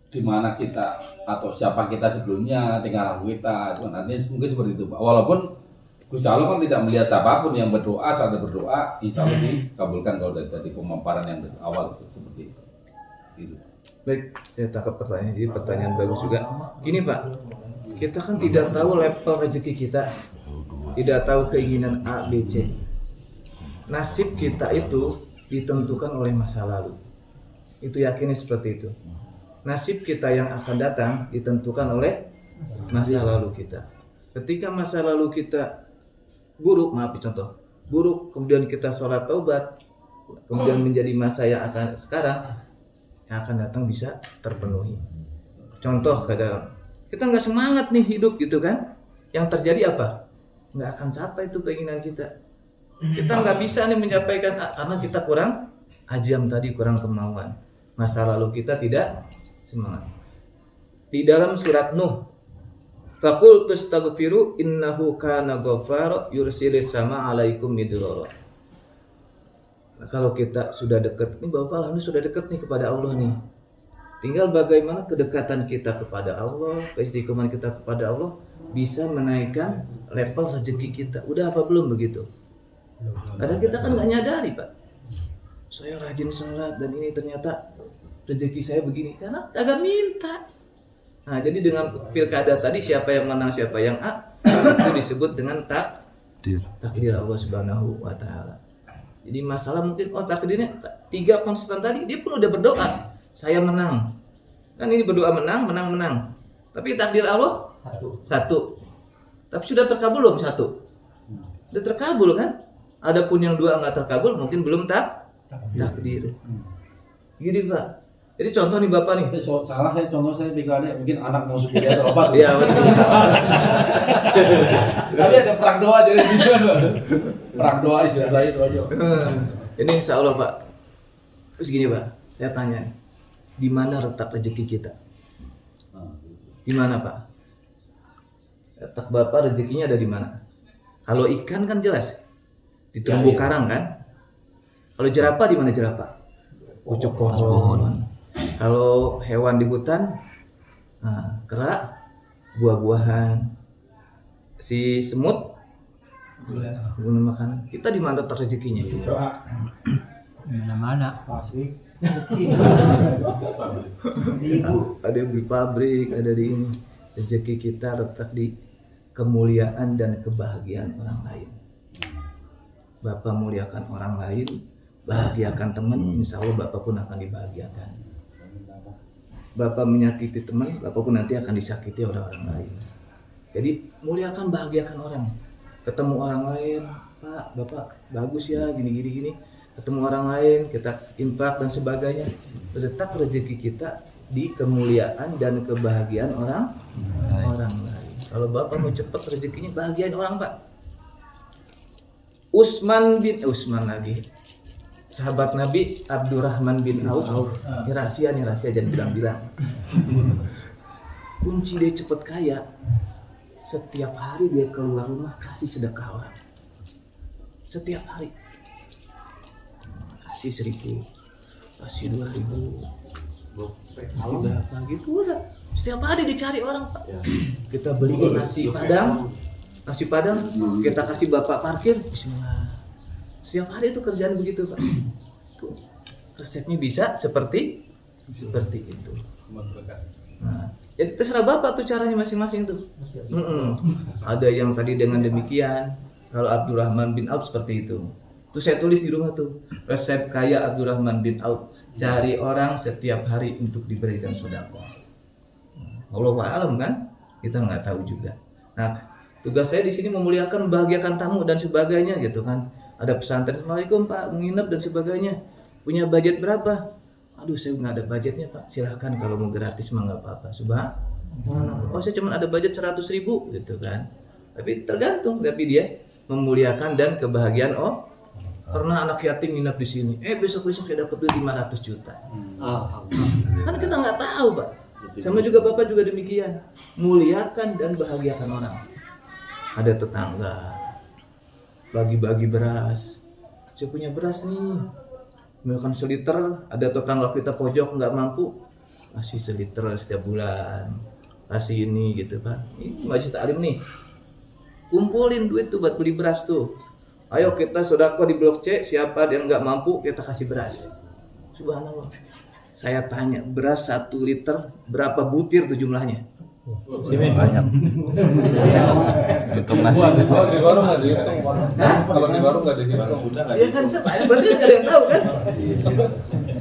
di mana kita atau siapa kita sebelumnya, tinggal laku kita, itu kan artinya mungkin seperti itu Pak. Walaupun Gusti Allah kan tidak melihat siapapun yang berdoa saat berdoa, insya Allah dikabulkan kalau dari pemaparan yang dari awal itu seperti itu. Gitu. Baik, saya tangkap pertanyaan. Jadi pertanyaan bagus juga. Gini Pak, kita kan tidak tahu level rezeki kita, tidak tahu keinginan A, B, C. Nasib kita itu ditentukan oleh masa lalu. Itu yakini seperti itu. Nasib kita yang akan datang ditentukan oleh masa lalu kita. Ketika masa lalu kita buruk, buruk, kemudian kita sholat taubat, kemudian menjadi masa yang akan sekarang yang akan datang bisa terpenuhi. Contoh, kadang kita nggak semangat nih hidup gitu kan, yang terjadi apa? Nggak akan capai itu keinginan kita. Kita nggak bisa nih menyampaikan karena kita kurang ajam tadi, kurang kemauan. Masa lalu kita tidak semangat. Di dalam surat Nuh, faqul tastaghfiru innahu kana ghaffara yursilis sama alaikum midrara. Nah, kalau kita sudah dekat, ini Bapak alhamdulillah sudah dekat nih kepada Allah nih. Tinggal bagaimana kedekatan kita kepada Allah, keistiqomahan kita kepada Allah bisa menaikkan level rezeki kita. Udah apa belum begitu? Kadang kita kan nggak nyadari, Pak. Saya rajin sholat dan ini ternyata rezeki saya begini karena kagak minta. Nah, jadi dengan pilkada tadi siapa yang menang siapa yang itu disebut dengan takdir Allah Subhanahu wa taala. Jadi masalah mungkin takdirnya 3 konstan tadi dia pun udah berdoa, saya menang. Kan ini berdoa menang. Tapi takdir Allah satu. Tapi sudah terkabul belum satu? Sudah terkabul kan? Adapun yang 2 enggak terkabul mungkin belum takdir. Gini Pak. Jadi contoh nih Bapak nih. Salah saya contoh saya pilkada mungkin anak mau masuk kuliah atau apa. Iya betul. Tapi ada perang doa jadi gitu. Perang doa istilah saya itu aja. Ini insya Allah Pak. Terus gini Pak, saya tanya nih, di mana letak rezeki kita? Di mana Pak? Letak Bapak rezekinya ada di mana? Kalau ikan kan jelas di terumbu karang kan. Kalau jerapah di mana jerapah? Pucuk pohon. Kalau hewan di hutan, kera, buah-buahan. Si semut, guna makanan. Kita di mana letak rezekinya? Doa. Mana-mana. Pasti. Ada di pabrik, ada di ini. Rezeki kita letak di kemuliaan dan kebahagiaan orang lain. Bapak muliakan orang lain, bahagiakan teman, insya Allah Bapak pun akan dibahagiakan. Bapak menyakiti teman, Bapak pun nanti akan disakiti oleh orang lain. Jadi muliakan, bahagiakan orang. Ketemu orang lain, Pak, Bapak bagus ya, gini. Ketemu orang lain, kita infak dan sebagainya. Letak rezeki kita di kemuliaan dan kebahagiaan orang lain. Kalau Bapak mau cepat rezekinya, bahagiain orang Pak. Utsman lagi. Sahabat Nabi Abdurrahman bin Auf. Ini rahasia jangan bilang-bilang. Kunci dia cepat kaya. Setiap hari dia keluar rumah kasih sedekah orang. Setiap hari. Kasih 1.000, kasih 2.000, kasih berapa gitu lah. Setiap hari dicari orang Pak. Kita beli nasi padang, kita kasih bapak parkir, bismillah. Setiap hari itu kerjaan begitu Pak. Tuh, resepnya bisa seperti itu. Nah, ya terserah bapak tuh caranya masing-masing tuh. Ada yang tadi dengan demikian, kalau Abdurrahman bin Auf seperti itu. Tuh saya tulis di rumah tuh, resep kaya Abdurrahman bin Auf, cari orang setiap hari untuk diberikan sedekah. Allahu a'lam kan? Kita nggak tahu juga. Nah, tugas saya di sini memuliakan, membahagiakan tamu dan sebagainya gitu kan. Ada pesantren, Assalamualaikum Pak, menginap dan sebagainya. Punya budget berapa? Aduh, saya nggak ada budgetnya Pak. Silahkan kalau mau gratis mah nggak apa-apa. Subhanallah. Oh, saya cuma ada budget 100.000 gitu kan. Tapi tergantung, tapi dia memuliakan dan kebahagiaan. Oh, pernah anak yatim nginap di sini. Besok-besok dia dapat duit 500 juta. Kan kita nggak tahu Pak. Sama juga Bapak juga demikian. Muliakan dan bahagiakan orang. Ada tetangga bagi-bagi beras. Saya punya beras nih, makan seliter. Ada tetangga kita pojok nggak mampu, kasih seliter setiap bulan. Kasih ini gitu Pak. Ini majelis taklim nih. Kumpulin duit tuh buat beli beras tuh. Ayo kita sedekah di blok C, siapa yang nggak mampu kita kasih beras. Subhanallah. Saya tanya, beras 1 liter berapa butir tuh jumlahnya? Banyak. Hitung nasi. Kalau di warung nggak dihitung. Kalau di warung nggak dihitung. Ya kan saya berarti nggak ada yang tahu kan?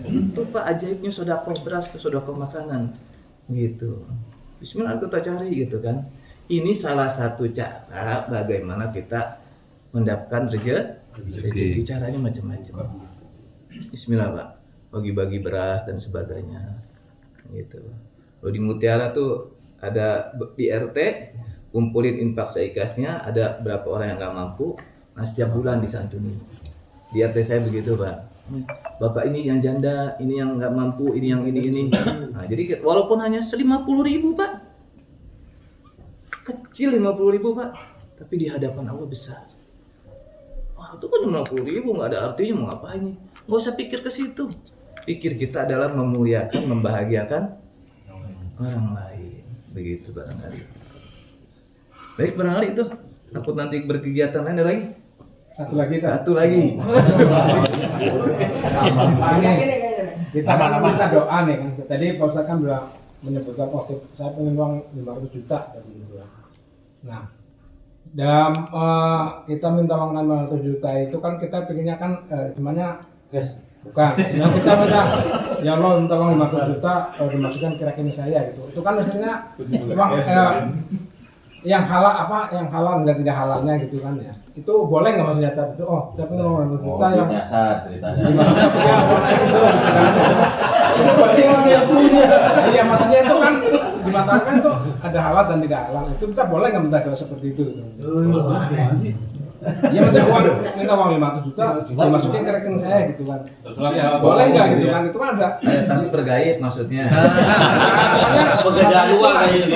Itu Pak ajaibnya sodakoh beras ke sodakoh makanan gitu. Bismillah kita cari gitu kan. Ini salah satu cara bagaimana kita mendapatkan rezeki. Caranya macam-macam. Bismillah Pak, bagi-bagi beras dan sebagainya gitu. Kalau di Mutiara tuh ada di RT kumpulin infak seikasnya, ada berapa orang yang nggak mampu, nah setiap bulan disantuni. Di RT saya begitu Pak. Bapak ini yang janda, ini yang nggak mampu, ini yang ini. Nah jadi walaupun hanya 50.000 Pak, kecil 50.000 Pak, tapi di hadapan Allah besar. Wah itu kan 50.000 nggak ada artinya, mau ngapain? Nggak usah pikir ke situ. Pikir kita adalah memuliakan, membahagiakan orang lain. Begitu barangkali. Baik barangkali itu. Takut nanti berkegiatan lain ada lagi. Satu lagi tak? Satu lagi. Kita doa nih kan. Tadi Pak Ustadz kan bilang menyebutkan waktu saya pengen uang 500 juta tadi gitu. Nah, dan kita minta uang 500 juta itu kan kita pengennya kan gimana? Bukan. Yang kita minta ya Allah minta uang 500 juta dimasukkan ke rekening saya gitu. Itu kan maksudnya uang yang halal dan tidak halalnya gitu kan ya. Itu boleh nggak maksudnya itu? Oh, saya pengen uang 500 juta yang nyasar ceritanya. Itu berarti orang yang punya. Iya maksudnya itu kan dimatakan tuh ada halal dan tidak halal. Itu kita boleh nggak minta doa seperti itu? Iya minta uang 500 juta dimasukin ke rekening saya gitu kan. Boleh nggak gitu kan? Itu kan ada Transfer gaib maksudnya. Pekerjaan luar kayak gitu.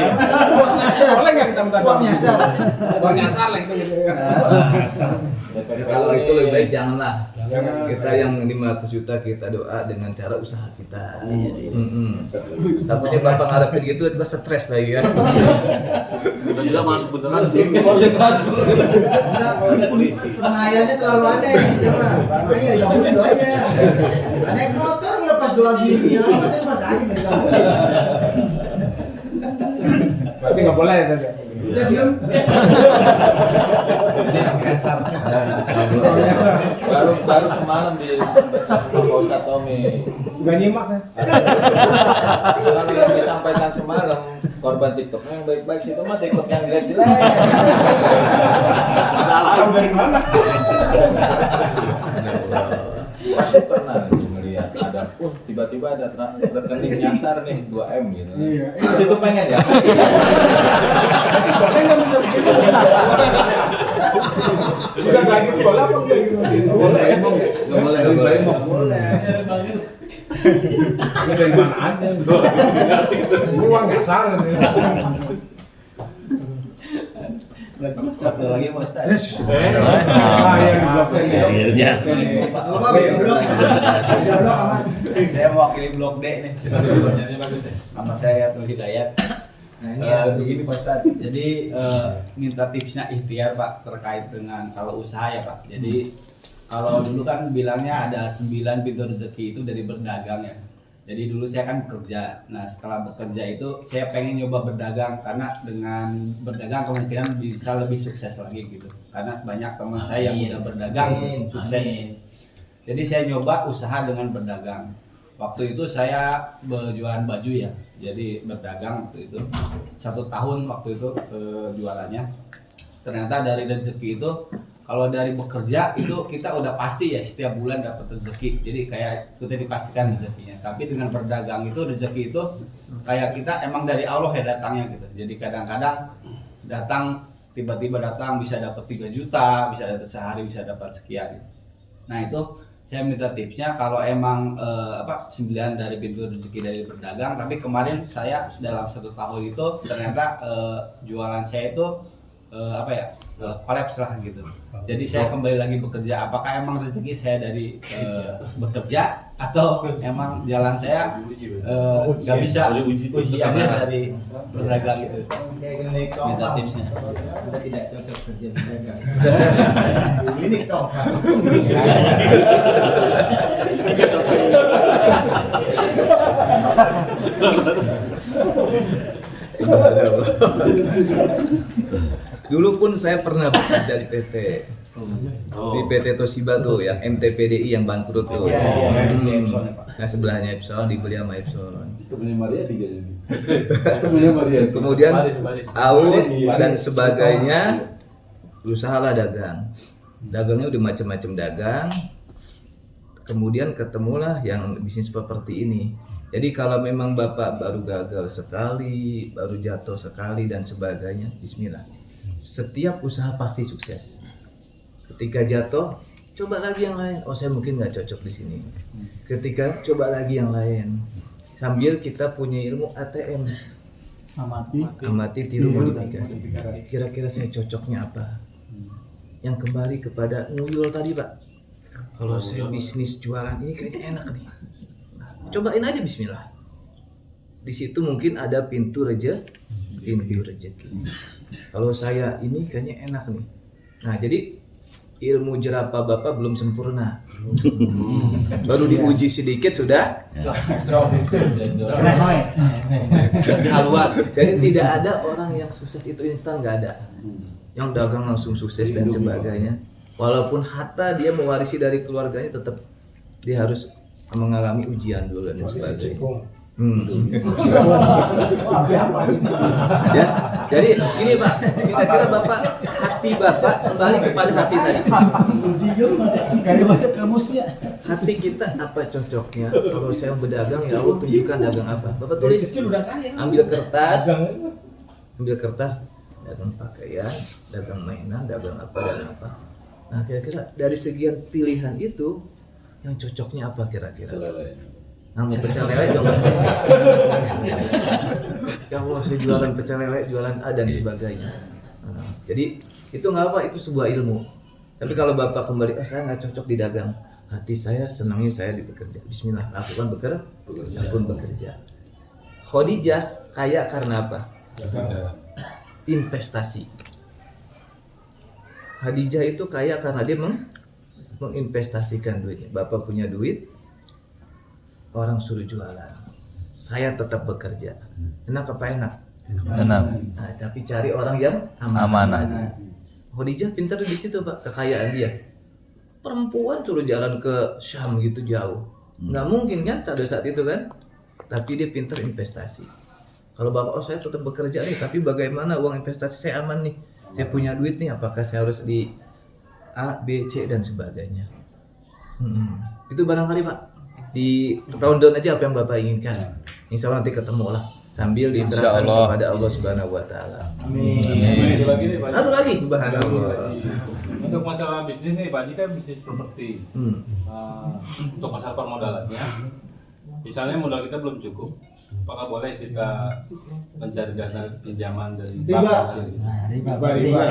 Uang nyasar. boleh nggak kita minta doa? Uang nyasar. Uang nyasar lah itu gitu. Kalau itu lebih baik janganlah. Kita yang 500 juta kita doa dengan cara usaha kita. Takutnya bapak ngarepin gitu kita stres lagi kan. Udah juga masuk beneran sih. Penghayalnya terlalu aneh. Coba, penghayal dikabulin doanya. Naik motor ngelepas doa gini ya, masa aja nggak dikabulin. Berarti nggak boleh ya tadi. Udah diem. Baru semalam di Pak Ustadz Tommy. Nggak nyimak ya. Kalau yang disampaikan semalam korban TikToknya yang baik-baik sih itu mah TikTok yang jelek-jelek. Tahu dari mana? Pasti pernah gitu melihat ada, tiba-tiba ada rekening nyasar nih 2M gitu. Iya. Di situ pengen ya. Boleh nggak minta begitu? Bukan lagi boleh apa enggak gitu? Boleh. Nggak boleh. Boleh. Ini dari mana aja? Uang nyasar. Satu lagi Pak Ustaz. Ah iya di blok sini. Akhirnya. Blok aman. Saya mewakili blok D nih. Bagus deh. Nama saya Yatul Hidayat. Nah ini begini Pak Ustaz. Jadi minta tipsnya ikhtiar Pak terkait dengan kalau usaha ya Pak. Jadi kalau dulu kan bilangnya ada 9 pintu rezeki itu dari berdagang ya. Jadi dulu saya kan bekerja. Nah setelah bekerja itu saya pengen nyoba berdagang karena dengan berdagang kemungkinan bisa lebih sukses lagi gitu. Karena banyak teman saya yang udah berdagang sukses. Jadi saya nyoba usaha dengan berdagang. Waktu itu saya berjualan baju ya. Jadi berdagang waktu itu 1 tahun waktu itu jualannya. Ternyata dari rezeki itu kalau dari bekerja itu kita udah pasti ya setiap bulan dapat rezeki. Jadi kayak kita dipastikan rezekinya. Tapi dengan berdagang itu rezeki itu kayak kita emang dari Allah ya datangnya gitu. Jadi kadang-kadang datang tiba-tiba datang bisa dapat 3 juta, bisa dapat sehari bisa dapat sekian. Nah itu saya minta tipsnya kalau emang 9 dari pintu rezeki dari berdagang. Tapi kemarin saya dalam 1 tahun itu ternyata jualan saya itu kolaps lah gitu. Jadi saya kembali lagi bekerja. Apakah emang rezeki saya dari bekerja atau emang jalan saya nggak bisa ujiannya dari berdagang itu? Minta tipsnya. Anda tidak cocok kerja berdagang. Ini toh. Subhanallah. Dulu pun saya pernah bekerja di PT. Di PT Toshiba tuh yang MTPDI yang bangkrut tuh. Nah sebelahnya Epson dibeli sama Epson. Temennya Maria 3 jadi. Temennya Maria. Kemudian AUS dan sebagainya, berusahalah dagang. Dagangnya udah macam-macam dagang. Kemudian ketemulah yang bisnis seperti ini. Jadi kalau memang Bapak baru gagal sekali, baru jatuh sekali dan sebagainya, bismillah. Setiap usaha pasti sukses. Ketika jatuh, coba lagi yang lain. Oh, saya mungkin nggak cocok di sini. Ketika coba lagi yang lain. Sambil kita punya ilmu ATM. Amati, tiru, modifikasi. Kira-kira saya cocoknya apa? Yang kembali kepada nguyul tadi, Pak. Kalau saya bisnis jualan ini kayaknya enak nih. Nah, cobain aja bismillah. Di situ mungkin ada pintu rezeki. Kalau saya ini kayaknya enak nih. Nah, jadi ilmu jerapah Bapak belum sempurna. Baru diuji sedikit sudah haluan. Jadi tidak ada orang yang sukses itu instan, nggak ada. Yang dagang langsung sukses dan sebagainya. Walaupun harta dia mewarisi dari keluarganya, tetap dia harus mengalami ujian dulu dan sebagainya. Ya, jadi ini Pak, kira-kira Bapak, hati Bapak kembali kepada hati tadi. Kayak masuk kamusnya. Hati kita apa cocoknya? Kalau saya berdagang, ya Allah tunjukkan dagang apa. Bapak tulis, ambil kertas, dagang pakaian, dagang mainan, dagang apa dan apa. Nah, kira-kira dari sekian pilihan itu, yang cocoknya apa kira-kira? Nah, mau pecel lele juga ya Allah, saya jualan pecel lele, jualan A dan sebagainya. Nah, jadi itu nggak apa, itu sebuah ilmu. Tapi kalau Bapak kembali, saya nggak cocok di dagang, hati saya senangnya saya di bekerja. Bismillah, lakukan bekerja. Khadijah kaya karena apa? Investasi. Khadijah itu kaya karena dia menginvestasikan duitnya. Bapak punya duit, orang suruh jualan, saya tetap bekerja. Enak apa enak? Enak. Nah, tapi cari orang yang Amanah. Khadijah pintar di situ Pak, kekayaan dia. Perempuan suruh jalan ke Syam gitu jauh, nggak mungkin kan pada saat itu kan? Tapi dia pintar investasi. Kalau Bapak, oh saya tetap bekerja nih, tapi bagaimana uang investasi saya aman nih? Saya punya duit nih, apakah saya harus di A, B, C dan sebagainya? Itu barangkali Pak. Di rundown aja apa yang Bapak inginkan. Insya Allah nanti ketemu lah sambil diserahkan kepada Allah Subhanahu wa taala. Amin. Satu lagi subhanallah. Untuk masalah bisnis nih, Pak, ini kan bisnis properti. Untuk masalah permodalannya, misalnya modal kita belum cukup, apakah boleh kita mencari dana pinjaman dari bank hasil? Riba.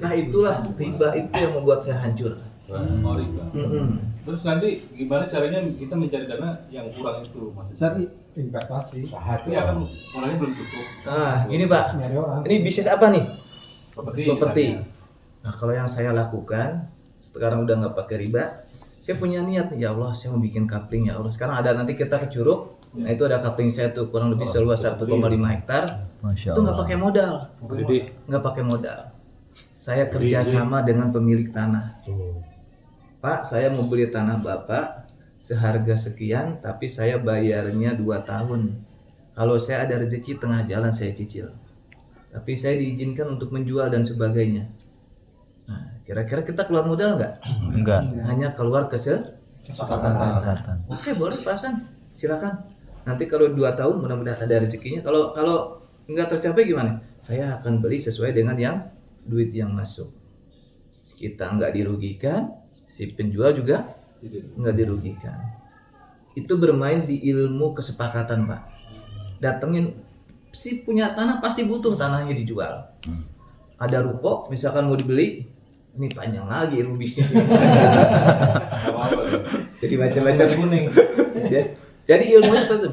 Nah itulah riba itu yang membuat saya hancur. Oh, riba. Terus nanti gimana caranya kita mencari dana yang kurang itu, maksudnya? Investasi. Iya kan modalnya belum cukup. Nah ini Pak, Nyari orang. ini bisnis apa nih? Properti. Properti. Nah kalau yang saya lakukan sekarang udah nggak pakai riba, saya punya niat nih, ya Allah saya mau bikin kapling ya Allah. Sekarang ada nanti kita ke Curug, nah itu ada kapling saya tuh kurang lebih seluas 1,5 hektar. Masya Itu nggak Allah. pakai modal, nggak pakai modal. Saya kerjasama dengan pemilik tanah. Pak, saya mau beli tanah Bapak seharga sekian, tapi saya bayarnya 2 tahun. Kalau saya ada rezeki tengah jalan saya cicil. Tapi saya diizinkan untuk menjual dan sebagainya. Nah, kira-kira kita keluar modal nggak? Enggak. Hanya keluar kesepakatan. Oke, boleh Pak Hasan, silakan. Nanti kalau 2 tahun mudah-mudahan ada rezekinya. Kalau nggak tercapai gimana? Saya akan beli sesuai dengan yang duit yang masuk. Kita nggak dirugikan, si penjual juga nggak dirugikan. Itu bermain di ilmu kesepakatan Pak. Datengin si punya tanah pasti butuh tanahnya dijual. Ada ruko misalkan mau dibeli, ini panjang lagi ilmu bisnis. Jadi baca-baca kuning. Jadi ilmunya itu.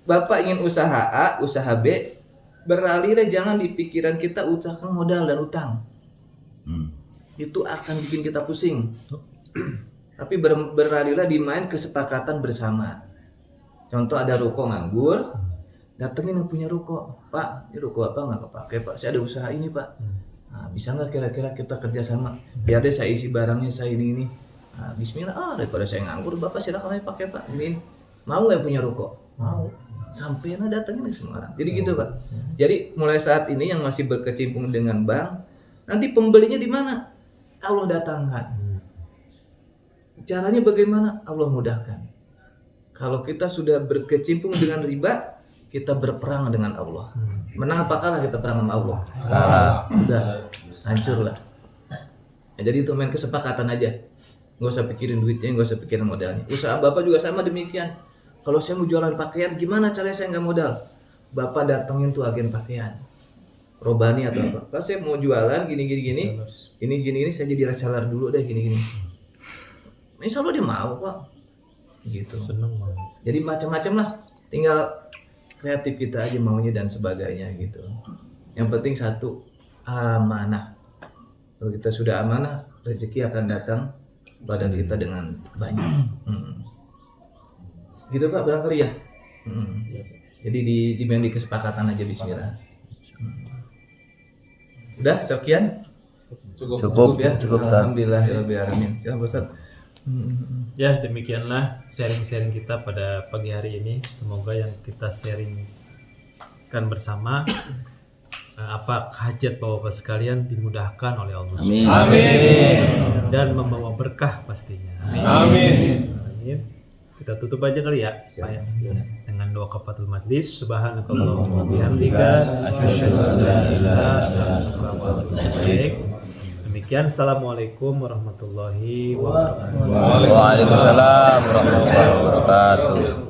Bapak ingin usaha A, usaha B, beralihlah jangan di pikiran kita usahakan modal dan utang. Itu akan bikin kita pusing. Tapi beralihlah di main kesepakatan bersama. Contoh ada ruko nganggur, datengin yang punya ruko, Pak, ini ruko apa nggak kepake Pak? Saya ada usaha ini Pak. Nah, bisa nggak kira-kira kita kerjasama? Biar deh saya isi barangnya saya ini. Nah, Bismillah, daripada saya nganggur, Bapak silakan aja pakai Pak. Ini mau yang punya ruko? Mau. Sampai datangin ke Semarang. Jadi gitu Pak. Jadi mulai saat ini yang masih berkecimpung dengan bank, nanti pembelinya di mana? Allah datangkan. Caranya bagaimana? Allah mudahkan. Kalau kita sudah berkecimpung dengan riba, kita berperang dengan Allah. Menang apa kalah kita perang sama Allah? Kalah. Udah, hancur lah. Ya, jadi itu main kesepakatan aja. Nggak usah pikirin duitnya, nggak usah pikirin modalnya. Usaha Bapak juga sama demikian. Kalau saya mau jualan pakaian, gimana caranya saya nggak modal? Bapak datengin tuh agen pakaian, Robani atau apa. Pak saya mau jualan gini, saya jadi reseller dulu deh gini. Insya Allah dia mau Pak. Gitu. Seneng banget. Jadi macam-macam lah. Tinggal kreatif kita aja maunya dan sebagainya gitu. Yang penting satu, amanah. Kalau kita sudah amanah, rezeki akan datang pada kita dengan banyak. Gitu Pak barangkali ya. Jadi di kesepakatan aja bismillah. Udah sekian? Cukup, ya. cukup, Ustaz. Alhamdulillahirabbil alamin. Silakan Ustaz. Ya demikianlah sharing-sharing kita pada pagi hari ini. Semoga yang kita sharingkan bersama apa hajat bapak sekalian dimudahkan oleh Allah. Amin. Dan membawa berkah pastinya. Amin. Amin. Kita tutup aja kali ya, Pak ya. Dengan doa kafatul majlis. Subhanakallahumma wa bihamdika asyhadu an la ilaha illa anta. Demikian, assalamualaikum warahmatullahi wabarakatuh. Waalaikumsalam warahmatullahi wabarakatuh.